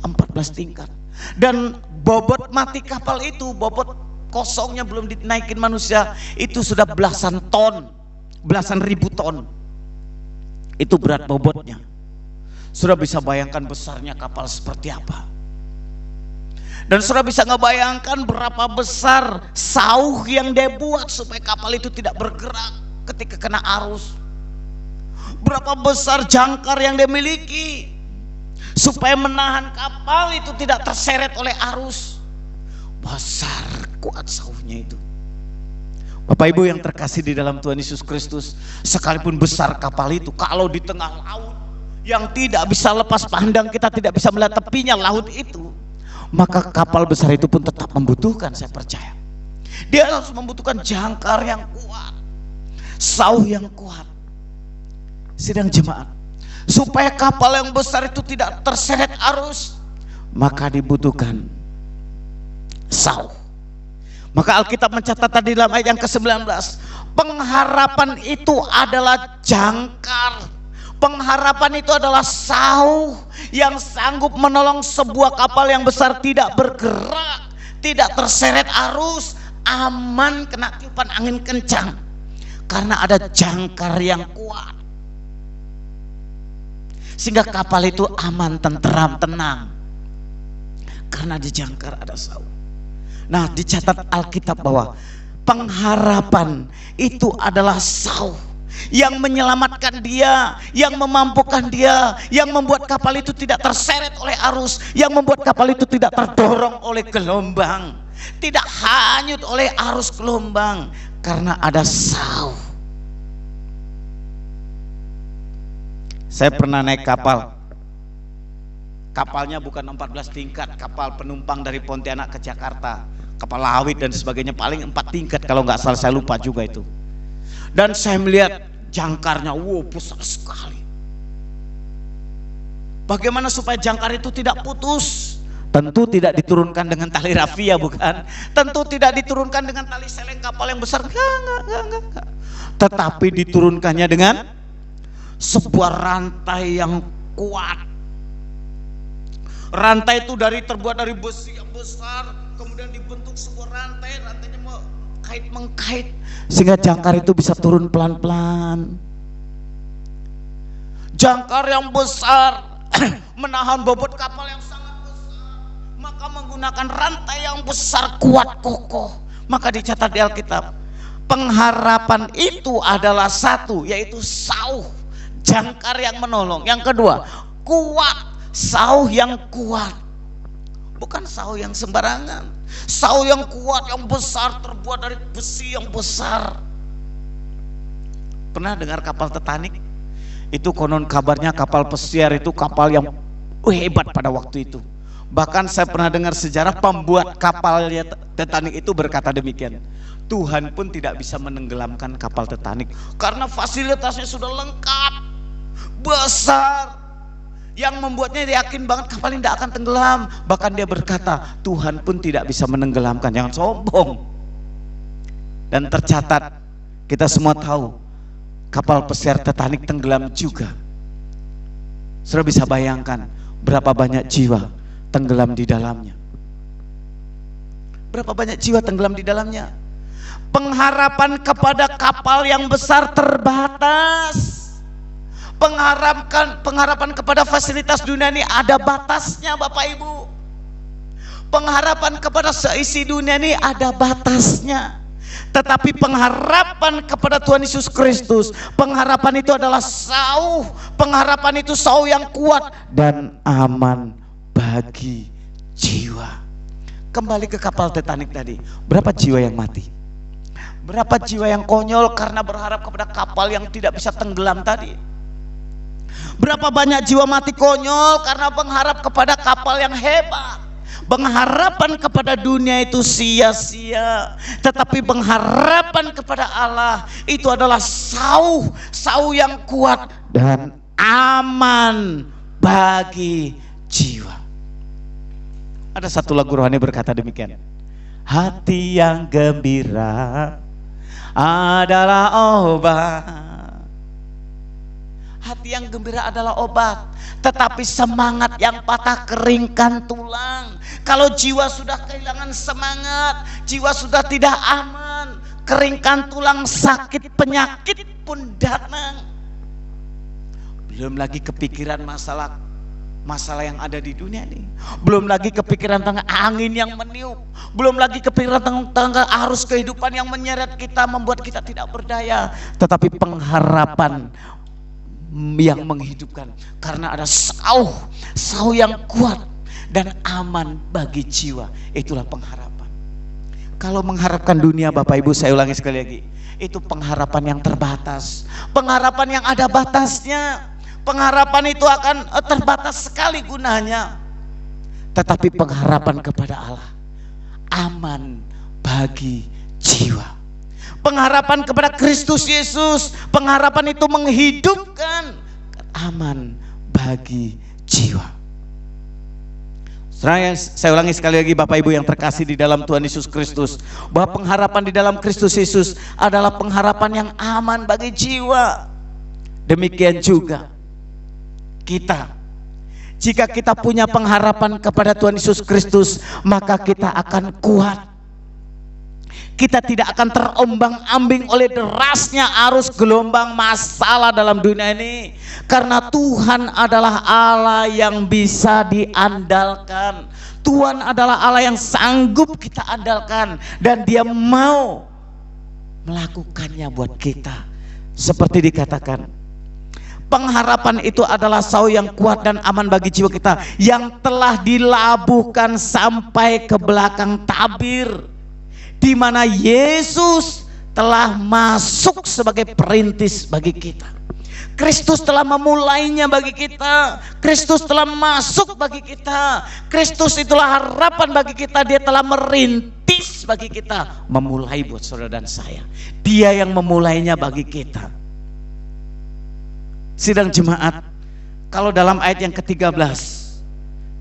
14 tingkat. Dan bobot mati kapal itu, bobot kosongnya belum dinaikin manusia, itu sudah belasan ton, belasan ribu ton. Itu berat bobotnya. Sudah bisa bayangkan besarnya kapal seperti apa. Dan sudah bisa ngebayangkan berapa besar sauh yang dia buat supaya kapal itu tidak bergerak ketika kena arus. Berapa besar jangkar yang dia miliki supaya menahan kapal itu tidak terseret oleh arus. Besar kuat sauhnya itu. Bapak Ibu yang terkasih di dalam Tuhan Yesus Kristus, sekalipun besar kapal itu, kalau di tengah laut yang tidak bisa lepas pandang, kita tidak bisa melihat tepinya laut itu, maka kapal besar itu pun tetap membutuhkan, saya percaya. Dia harus membutuhkan jangkar yang kuat, sauh yang kuat. Sidang jemaat, supaya kapal yang besar itu tidak terseret arus, maka dibutuhkan sauh. Maka Alkitab mencatat tadi dalam ayat yang ke-19, pengharapan itu adalah jangkar. Pengharapan itu adalah sauh yang sanggup menolong sebuah kapal yang besar tidak bergerak, tidak terseret arus, aman kena tiupan angin kencang, karena ada jangkar yang kuat. Sehingga kapal itu aman, tentram, tenang, karena di jangkar ada sauh. Nah, dicatat Alkitab bahwa pengharapan itu adalah sauh yang menyelamatkan dia, yang memampukan dia, yang membuat kapal itu tidak terseret oleh arus, yang membuat kapal itu tidak terdorong oleh gelombang, tidak hanyut oleh arus gelombang, karena ada sauh. Saya pernah naik kapal. Kapalnya bukan 14 tingkat, kapal penumpang dari Pontianak ke Jakarta, kapal lawit dan sebagainya, paling 4 tingkat kalau nggak salah, saya lupa juga itu. Dan saya melihat jangkarnya, wow, besar sekali. Bagaimana supaya jangkar itu tidak putus? Tentu tidak diturunkan dengan tali rafia, bukan? Tentu tidak diturunkan dengan tali seleng kapal yang besar, enggak. Tetapi diturunkannya dengan sebuah rantai yang kuat. Rantai itu terbuat dari besi yang besar, kemudian dibentuk sebuah rantai, rantainya mengkait, sehingga jangkar itu bisa turun pelan-pelan. Jangkar yang besar menahan bobot kapal yang sangat besar, maka menggunakan rantai yang besar, kuat, kokoh. Maka dicatat di Alkitab, pengharapan itu adalah satu, yaitu sauh, jangkar yang menolong. Yang kedua, kuat, sauh yang kuat, bukan sauh yang sembarangan, sauh yang kuat, yang besar, terbuat dari besi yang besar. Pernah dengar kapal Titanic? Itu konon kabarnya kapal pesiar itu kapal yang hebat pada waktu itu. Bahkan saya pernah dengar sejarah pembuat kapal Titanic itu berkata demikian, Tuhan pun tidak bisa menenggelamkan kapal Titanic karena fasilitasnya sudah lengkap, besar, yang membuatnya yakin banget kapal ini tidak akan tenggelam. Bahkan dia berkata, Tuhan pun tidak bisa menenggelamkan. Jangan sombong. Dan tercatat, kita semua tahu kapal pesiar Titanic tenggelam juga. Sudah bisa bayangkan berapa banyak jiwa tenggelam di dalamnya. Berapa banyak jiwa tenggelam di dalamnya. Pengharapan kepada kapal yang besar terbatas. Pengharapan kepada fasilitas dunia ini ada batasnya, Bapak Ibu. Pengharapan kepada seisi dunia ini ada batasnya. Tetapi pengharapan kepada Tuhan Yesus Kristus, pengharapan itu adalah sauh. Pengharapan itu sauh yang kuat dan aman bagi jiwa. Kembali ke kapal Titanic tadi, berapa jiwa yang mati? Berapa jiwa yang konyol karena berharap kepada kapal yang tidak bisa tenggelam tadi? Berapa banyak jiwa mati konyol karena mengharap kepada kapal yang hebat. Pengharapan kepada dunia itu sia-sia, tetapi pengharapan kepada Allah itu adalah sauh yang kuat dan aman bagi jiwa. Ada satu lagu rohani berkata demikian, hati yang gembira adalah obat, Hati yang gembira adalah obat, tetapi semangat yang patah keringkan tulang. Kalau jiwa sudah kehilangan semangat, jiwa sudah tidak aman, keringkan tulang, sakit, penyakit pun datang. Belum lagi kepikiran masalah yang ada di dunia ini. Belum lagi kepikiran tentang angin yang meniup. Belum lagi kepikiran tentang arus kehidupan yang menyeret kita, membuat kita tidak berdaya. Tetapi pengharapan yang menghidupkan, karena ada sauh yang kuat dan aman bagi jiwa. Itulah pengharapan. Kalau mengharapkan dunia, Bapak Ibu, saya ulangi sekali lagi, itu pengharapan yang terbatas, pengharapan yang ada batasnya. Pengharapan itu akan terbatas sekali gunanya. Tetapi pengharapan kepada Allah aman bagi jiwa. Pengharapan kepada Kristus Yesus, pengharapan itu menghidupkan, aman bagi jiwa. Saya ulangi sekali lagi, Bapak Ibu yang terkasih di dalam Tuhan Yesus Kristus, bahwa pengharapan di dalam Kristus Yesus adalah pengharapan yang aman bagi jiwa. Demikian juga kita, jika kita punya pengharapan kepada Tuhan Yesus Kristus, maka kita akan kuat. Kita tidak akan terombang-ambing oleh derasnya arus gelombang masalah dalam dunia ini, karena Tuhan adalah Allah yang bisa diandalkan. Tuhan adalah Allah yang sanggup kita andalkan, dan Dia mau melakukannya buat kita. Seperti dikatakan, pengharapan itu adalah sauh yang kuat dan aman bagi jiwa kita, yang telah dilabuhkan sampai ke belakang tabir, di mana Yesus telah masuk sebagai perintis bagi kita. Kristus telah memulainya bagi kita. Kristus telah masuk bagi kita. Kristus itulah harapan bagi kita. Dia telah merintis bagi kita, memulai buat saudara dan saya. Dia yang memulainya bagi kita. Sidang jemaat, kalau dalam ayat yang ke-13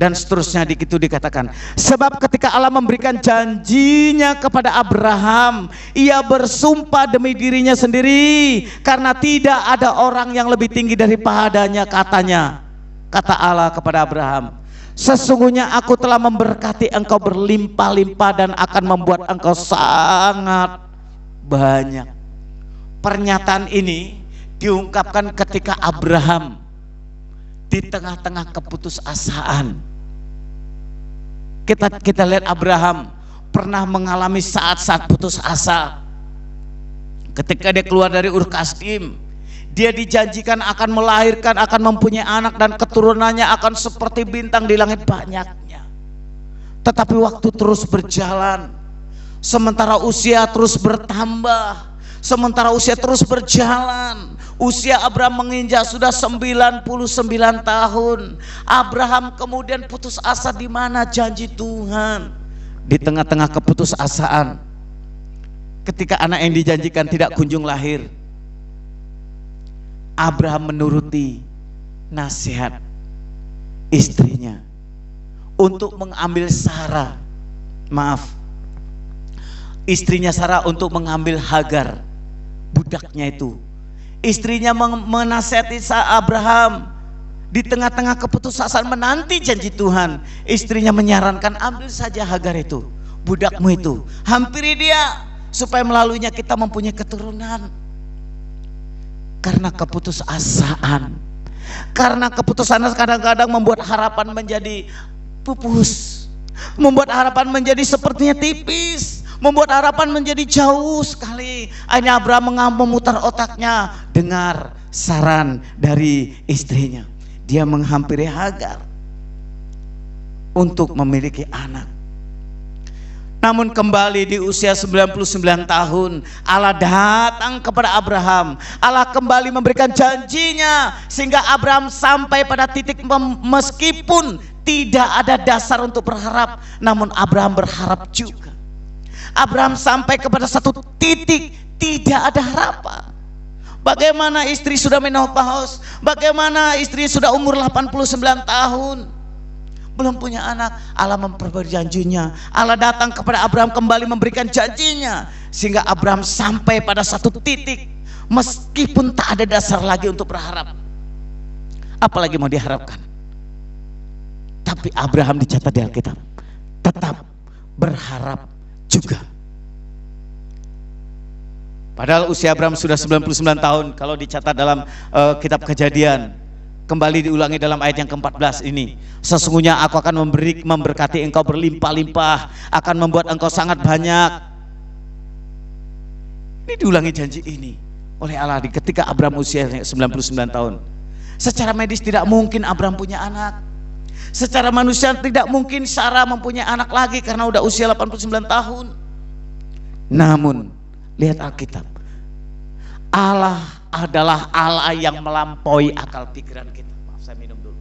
dan seterusnya itu dikatakan, sebab ketika Allah memberikan janjinya kepada Abraham, ia bersumpah demi dirinya sendiri, karena tidak ada orang yang lebih tinggi daripadanya, katanya, kata Allah kepada Abraham, sesungguhnya aku telah memberkati engkau berlimpah-limpah dan akan membuat engkau sangat banyak. Pernyataan ini diungkapkan ketika Abraham di tengah-tengah keputusasaan. Kita lihat Abraham pernah mengalami saat-saat putus asa. Ketika dia keluar dari Ur Kasdim, dia dijanjikan akan melahirkan, akan mempunyai anak, dan keturunannya akan seperti bintang di langit banyaknya. Tetapi waktu terus berjalan, sementara usia terus bertambah, sementara usia terus berjalan, usia Abraham menginjak sudah 99 tahun. Abraham kemudian putus asa, di mana janji Tuhan. Di tengah-tengah keputusasaan, ketika anak yang dijanjikan tidak kunjung lahir, Abraham menuruti nasihat istrinya untuk mengambil Sarah. Istrinya Sarah untuk mengambil Hagar, budaknya itu. Istrinya menasihati Abraham di tengah-tengah keputusasaan menanti janji Tuhan. Istrinya menyarankan, ambil saja Hagar itu, budakmu itu, hampiri dia, supaya melaluinya kita mempunyai keturunan. Karena keputusasaan, karena keputusan kadang-kadang membuat harapan menjadi pupus, membuat harapan menjadi sepertinya tipis, membuat harapan menjadi jauh sekali. Akhirnya Abraham memutar otaknya, dengar saran dari istrinya. Dia menghampiri Hagar untuk memiliki anak. Namun kembali di usia 99 tahun, Allah datang kepada Abraham. Allah kembali memberikan janjinya, sehingga Abraham sampai pada titik meskipun tidak ada dasar untuk berharap, namun Abraham berharap juga. Abraham sampai kepada satu titik tidak ada harapan. Bagaimana istri sudah menopause, bagaimana istri sudah umur 89 tahun, belum punya anak. Allah memperbarui janjinya. Allah datang kepada Abraham kembali memberikan janjinya, sehingga Abraham sampai pada satu titik meskipun tak ada dasar lagi untuk berharap. apalagi mau diharapkan. Tapi Abraham dicatat di Alkitab tetap berharap juga. Padahal usia Abraham sudah 99 tahun kalau dicatat dalam kitab Kejadian. Kembali diulangi dalam ayat yang ke-14 ini. Sesungguhnya aku akan memberkati engkau berlimpah-limpah, akan membuat engkau sangat banyak. Ini diulangi janji ini oleh Allah ketika Abraham usia 99 tahun. Secara medis tidak mungkin Abraham punya anak. Secara manusia tidak mungkin Sarah mempunyai anak lagi karena udah usia 89 tahun. Namun lihat Alkitab, Allah adalah Allah yang melampaui akal pikiran kita. Maaf, saya minum dulu.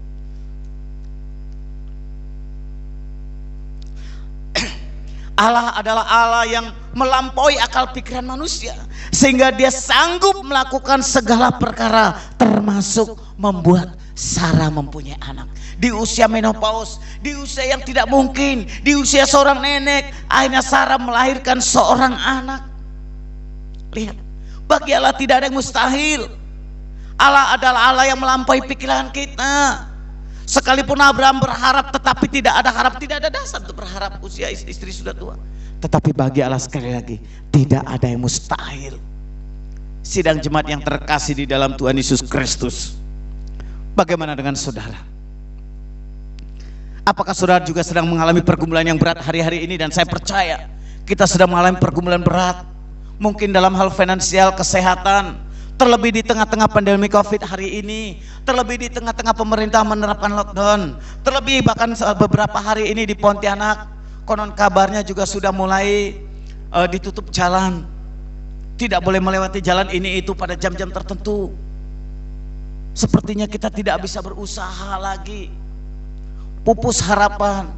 Allah adalah Allah yang melampaui akal pikiran manusia, sehingga dia sanggup melakukan segala perkara, termasuk membuat Sarah mempunyai anak di usia menopause, di usia yang tidak mungkin, di usia seorang nenek. Akhirnya Sarah melahirkan seorang anak. Lihat, bagi Allah tidak ada yang mustahil. Allah adalah Allah yang melampaui pikiran kita. Sekalipun Abraham berharap, tetapi tidak ada dasar untuk berharap. Usia istri sudah tua. Tetapi bagi Allah sekali lagi tidak ada yang mustahil. Sidang jemaat yang terkasih di dalam Tuhan Yesus Kristus, bagaimana dengan saudara? Apakah saudara juga sedang mengalami pergumulan yang berat hari-hari ini? Dan saya percaya kita sedang mengalami pergumulan berat. Mungkin dalam hal finansial, kesehatan, terlebih di tengah-tengah pandemi COVID hari ini, terlebih di tengah-tengah pemerintah menerapkan lockdown, terlebih bahkan beberapa hari ini di Pontianak konon kabarnya juga sudah mulai ditutup jalan, tidak boleh melewati jalan ini itu pada jam-jam tertentu. Sepertinya kita tidak bisa berusaha lagi, pupus harapan.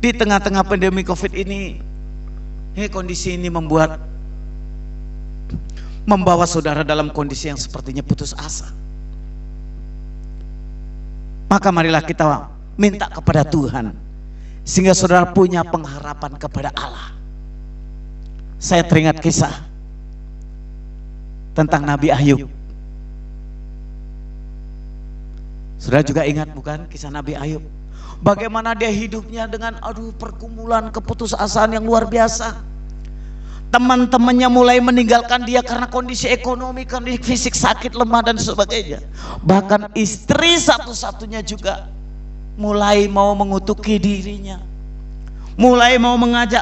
Di tengah-tengah pandemi COVID ini kondisi ini membawa saudara dalam kondisi yang sepertinya putus asa. Maka marilah kita minta kepada Tuhan sehingga saudara punya pengharapan kepada Allah. Saya teringat kisah tentang Nabi Ayub. Saudara juga ingat bukan kisah Nabi Ayub? Bagaimana dia hidupnya dengan pergumulan, keputusasaan yang luar biasa. Teman-temannya mulai meninggalkan dia karena kondisi ekonomi, kondisi fisik sakit, lemah dan sebagainya. Bahkan istri satu-satunya juga mulai mau mengutuki dirinya, mulai mau mengajak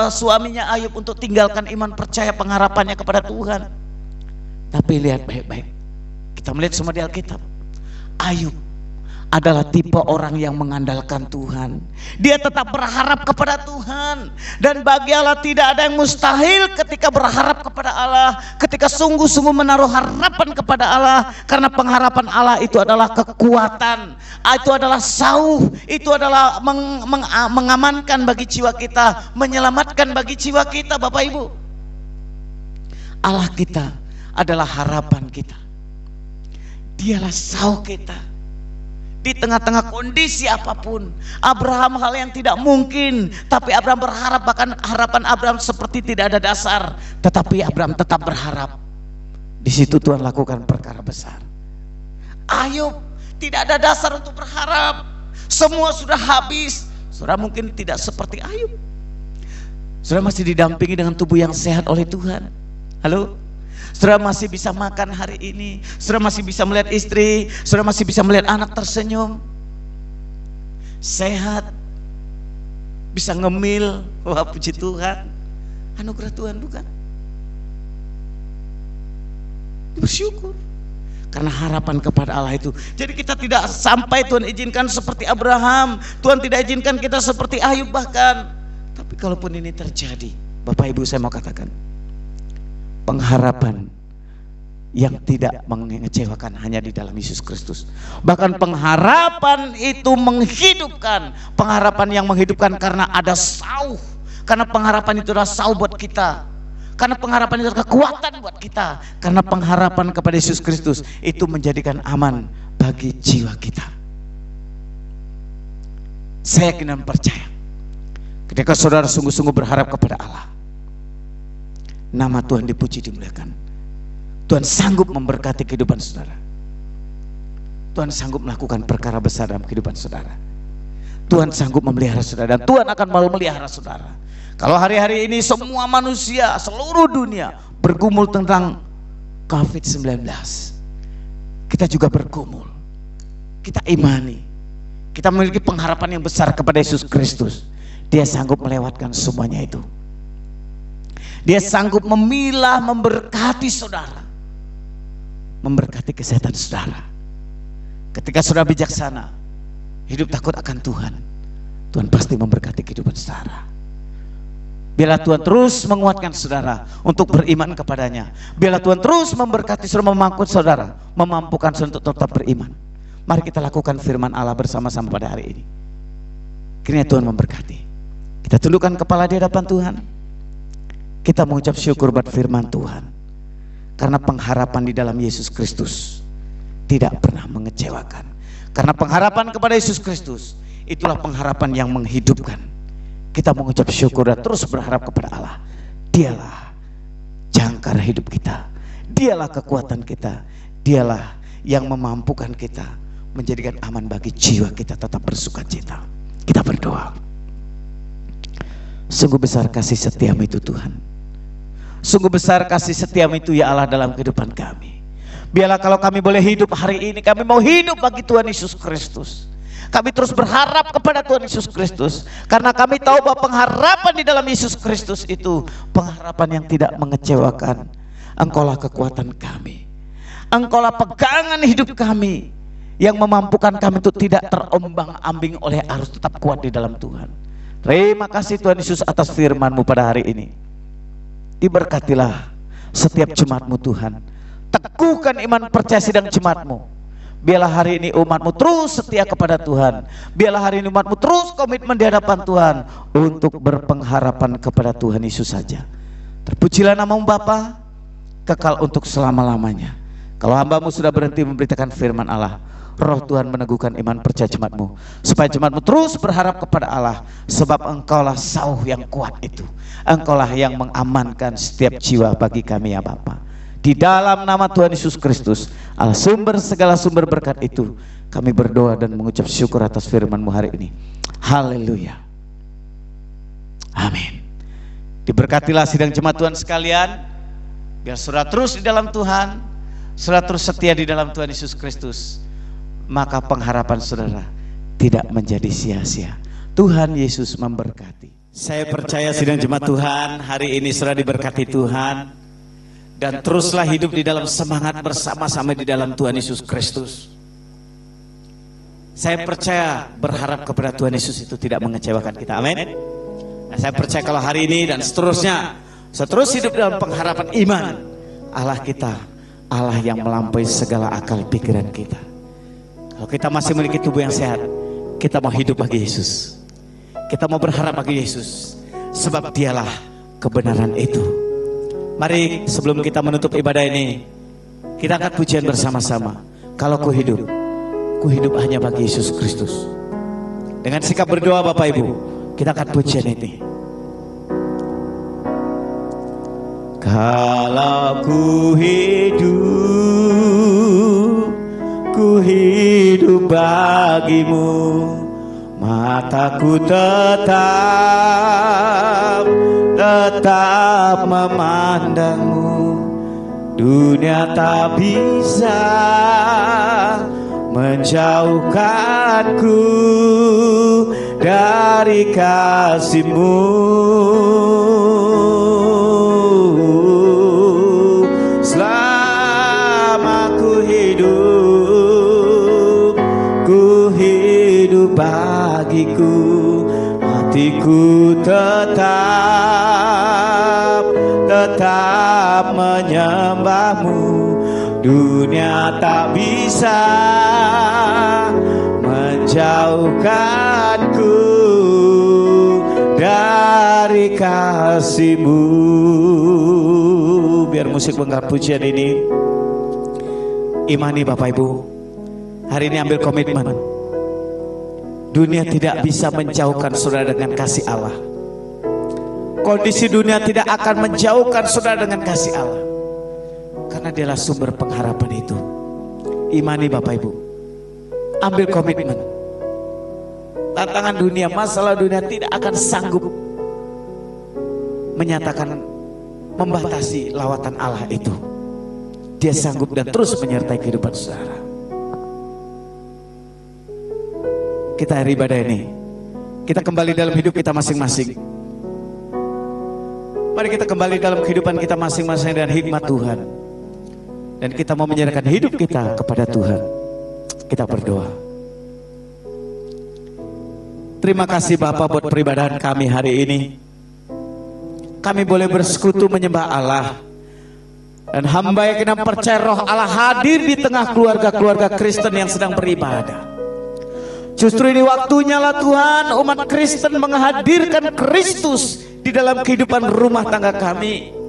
suaminya Ayub untuk tinggalkan iman, percaya, pengharapannya kepada Tuhan. Tapi lihat baik-baik, kita melihat semua di Alkitab, Ayub adalah tipe orang yang mengandalkan Tuhan. Dia tetap berharap kepada Tuhan. Dan bagi Allah tidak ada yang mustahil ketika berharap kepada Allah, ketika sungguh-sungguh menaruh harapan kepada Allah. Karena pengharapan Allah itu adalah kekuatan, itu adalah sauh, itu adalah mengamankan bagi jiwa kita, menyelamatkan bagi jiwa kita. Bapak Ibu, Allah kita adalah harapan kita. Dialah sauh kita. Di tengah-tengah kondisi apapun, Abraham hal yang tidak mungkin, tapi Abraham berharap, bahkan harapan Abraham seperti tidak ada dasar, tetapi Abraham tetap berharap. Di situ Tuhan lakukan perkara besar. Ayub tidak ada dasar untuk berharap, semua sudah habis. Saudara mungkin tidak seperti Ayub. Saudara masih didampingi dengan tubuh yang sehat oleh Tuhan. Halo? Saudara masih bisa makan hari ini, saudara masih bisa melihat istri, saudara masih bisa melihat anak tersenyum, sehat, bisa ngemil. Wah, puji Tuhan, anugerah Tuhan bukan? Bersyukur karena harapan kepada Allah itu. Jadi kita tidak sampai Tuhan izinkan seperti Abraham, Tuhan tidak izinkan kita seperti Ayub bahkan. Tapi kalaupun ini terjadi, Bapak Ibu, saya mau katakan, pengharapan yang tidak mengecewakan hanya di dalam Yesus Kristus. Bahkan pengharapan itu menghidupkan, pengharapan yang menghidupkan karena ada sauh. Karena pengharapan itu adalah sauh buat kita. Karena pengharapan itu adalah kekuatan buat kita. Karena pengharapan kepada Yesus Kristus itu menjadikan aman bagi jiwa kita. Saya yakin dan percaya, ketika saudara sungguh-sungguh berharap kepada Allah, nama Tuhan dipuji, dimuliakan. Tuhan sanggup memberkati kehidupan saudara. Tuhan sanggup melakukan perkara besar dalam kehidupan saudara. Tuhan sanggup memelihara saudara, dan Tuhan akan mau melihara saudara. Kalau hari-hari ini semua manusia seluruh dunia bergumul tentang COVID-19, kita juga bergumul. Kita imani, kita memiliki pengharapan yang besar kepada Yesus Kristus. Dia sanggup melewatkan semuanya itu. Dia sanggup memilah, memberkati saudara, memberkati kesehatan saudara. Ketika saudara bijaksana, hidup takut akan Tuhan, Tuhan pasti memberkati kehidupan saudara. Biarlah Tuhan terus menguatkan saudara untuk beriman kepadanya. Biarlah Tuhan terus memberkati saudara, memangkut saudara, memampukan saudara untuk tetap beriman. Mari kita lakukan firman Allah bersama-sama pada hari ini. Kiranya Tuhan memberkati. Kita tundukkan kepala di hadapan Tuhan. Kita mengucap syukur buat firman Tuhan, karena pengharapan di dalam Yesus Kristus tidak pernah mengecewakan. Karena pengharapan kepada Yesus Kristus itulah pengharapan yang menghidupkan. Kita mengucap syukur dan terus berharap kepada Allah. Dialah jangkar hidup kita, Dialah kekuatan kita, Dialah yang memampukan kita, menjadikan aman bagi jiwa kita tetap bersukacita. Kita berdoa. Sungguh besar kasih setiamu itu Tuhan. Sungguh besar kasih setiamu itu ya Allah dalam kehidupan kami. Biarlah kalau kami boleh hidup hari ini, kami mau hidup bagi Tuhan Yesus Kristus. Kami terus berharap kepada Tuhan Yesus Kristus, karena kami tahu bahwa pengharapan di dalam Yesus Kristus itu pengharapan yang tidak mengecewakan. Engkaulah kekuatan kami, Engkaulah pegangan hidup kami, yang memampukan kami untuk tidak terombang-ambing oleh arus, tetap kuat di dalam Tuhan. Terima kasih Tuhan Yesus atas firman-Mu pada hari ini. Diberkatilah setiap jemaat-Mu Tuhan. Teguhkan iman percaya sidang jemaat-Mu. Biarlah hari ini umat-Mu terus setia kepada Tuhan. Biarlah hari ini umat-Mu terus komitmen di hadapan Tuhan untuk berpengharapan kepada Tuhan Yesus saja. Terpujilah nama-Mu Bapa, kekal untuk selama-lamanya. Kalau hamba-Mu sudah berhenti memberitakan firman Allah, Roh Tuhan meneguhkan iman percaya jemaat-Mu, supaya jemaat-Mu terus berharap kepada Allah, sebab Engkaulah sauh yang kuat itu. Engkaulah yang mengamankan setiap jiwa bagi kami ya Bapa. Di dalam nama Tuhan Yesus Kristus, Allah sumber segala sumber berkat itu, kami berdoa dan mengucap syukur atas firman-Mu hari ini. Haleluya. Amin. Diberkatilah sidang jemaat Tuhan sekalian. Biar saudara terus di dalam Tuhan, saudara terus setia di dalam Tuhan Yesus Kristus, maka pengharapan saudara tidak menjadi sia-sia. Tuhan Yesus memberkati. Saya percaya sidang jemaat Tuhan hari ini saudara diberkati Tuhan, dan teruslah hidup di dalam semangat bersama-sama di dalam Tuhan Yesus Kristus. Saya percaya, berharap kepada Tuhan Yesus itu tidak mengecewakan kita. Amin. Nah, saya percaya kalau hari ini dan seterusnya, seterus hidup dalam pengharapan iman, Allah kita, Allah yang melampaui segala akal pikiran kita. Kalau kita masih memiliki tubuh yang sehat, kita mau hidup bagi Yesus. Kita mau berharap bagi Yesus, sebab Dialah kebenaran itu. Mari sebelum kita menutup ibadah ini, kita angkat pujian bersama-sama. Kalau ku hidup hanya bagi Yesus Kristus. Dengan sikap berdoa Bapak Ibu, kita angkat pujian ini. Kalau ku hidup bagimu, mataku tetap memandangmu. Dunia tak bisa menjauhkanku dari kasih-Mu. Selama ku hidup bagiku, hatiku tetap menyembah-Mu. Dunia tak bisa menjauhkanku dari kasih-Mu. Biar musik menggarap pujian ini, imani Bapak Ibu, hari ini ambil komitmen. Dunia tidak bisa menjauhkan saudara dengan kasih Allah. Kondisi dunia tidak akan menjauhkan saudara dengan kasih Allah. Karena karena dialah sumber pengharapan itu. Imani Bapak Ibu, ambil komitmen. Tantangan dunia, masalah dunia tidak akan sanggup menyatakan, membatasi lawatan Allah itu. Dia sanggup dan terus menyertai kehidupan saudara. Kita hari ibadah ini, kita kembali dalam hidup kita masing-masing. Mari kita kembali dalam kehidupan kita masing-masing dengan hikmat Tuhan. Dan kita mau menyerahkan hidup kita kepada Tuhan. Kita berdoa. Terima kasih Bapak buat peribadahan kami hari ini. Kami boleh bersekutu menyembah Allah. Dan hamba yang percaya roh Allah hadir di tengah keluarga-keluarga Kristen yang sedang beribadah. Justru ini waktunya lah Tuhan, umat Kristen menghadirkan Kristus di dalam kehidupan rumah tangga kami.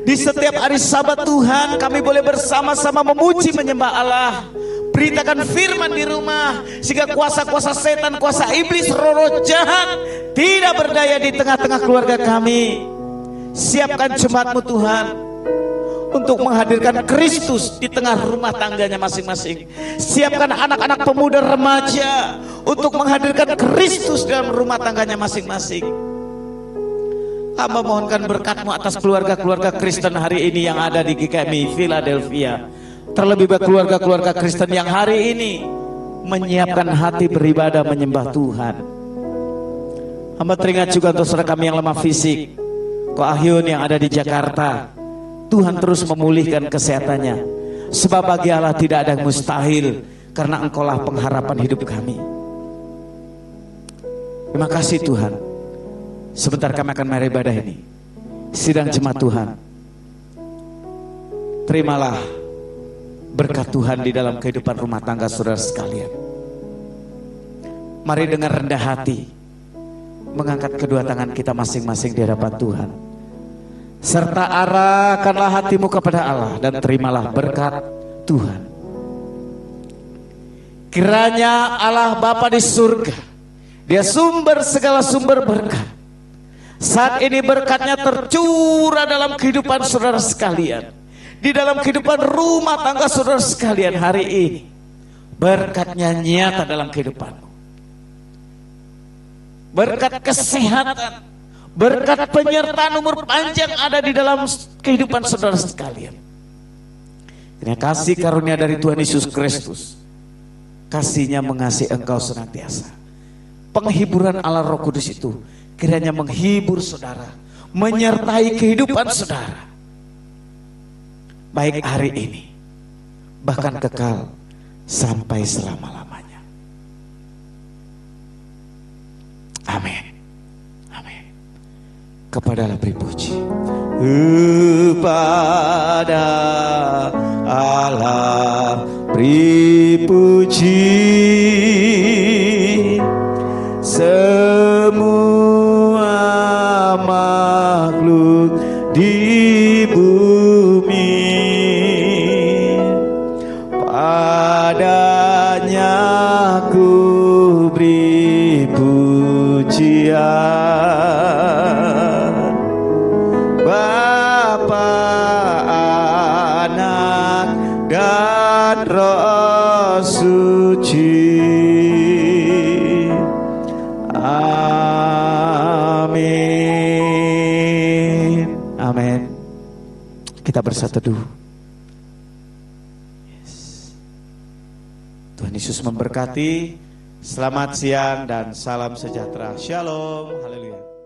Di setiap hari Sabat Tuhan, kami boleh bersama-sama memuji menyembah Allah. Beritakan firman di rumah, sehingga kuasa-kuasa setan, kuasa iblis, roh-roh jahat tidak berdaya di tengah-tengah keluarga kami. Siapkan jemaat-Mu Tuhan untuk menghadirkan Kristus di tengah rumah tangganya masing-masing. Siapkan anak-anak pemuda remaja untuk menghadirkan Kristus dalam rumah tangganya masing-masing. Hamba mohonkan berkat-Mu atas keluarga-keluarga Kristen hari ini yang ada di GKMI Philadelphia. Terlebih bagi keluarga-keluarga Kristen yang hari ini menyiapkan hati beribadah menyembah Tuhan. Hamba teringat juga untuk saudara kami yang lemah fisik, Ko Ahyun yang ada di Jakarta. Tuhan terus memulihkan kesehatannya. Sebab bagi Allah tidak ada yang mustahil, karena Engkaulah pengharapan hidup kami. Terima kasih Tuhan. Sebentar kami akan beribadah ini. Sidang jemaat Tuhan, terimalah berkat Tuhan di dalam kehidupan rumah tangga saudara sekalian. Mari dengan rendah hati mengangkat kedua tangan kita masing-masing di hadapan Tuhan. Serta arahkanlah hatimu kepada Allah dan terimalah berkat Tuhan. Kiranya Allah Bapa di surga, Dia sumber segala sumber berkat. Saat ini berkat-Nya tercurah dalam kehidupan saudara sekalian, di dalam kehidupan rumah tangga saudara sekalian hari ini. Berkat-Nya nyata dalam kehidupanmu. Berkat kesehatan, berkat penyertaan umur panjang ada di dalam kehidupan saudara sekalian. Terima kasih karunia dari Tuhan Yesus Kristus, kasih-Nya mengasihi engkau senantiasa. Penghiburan Allah Roh Kudus itu kiranya menghibur saudara, menyertai kehidupan saudara, baik hari ini, bahkan kekal sampai selama-lamanya. Amin. Amin. Kepadalah beri puji. Kepada Allah beri puji, semua makhluk di bumi, padanya ku beri pujian. Bapa, Anak, dan Roh Suci. Amin. Amin. Kita berseteduh. Tuhan Yesus memberkati. Selamat siang dan salam sejahtera. Shalom. Haleluya.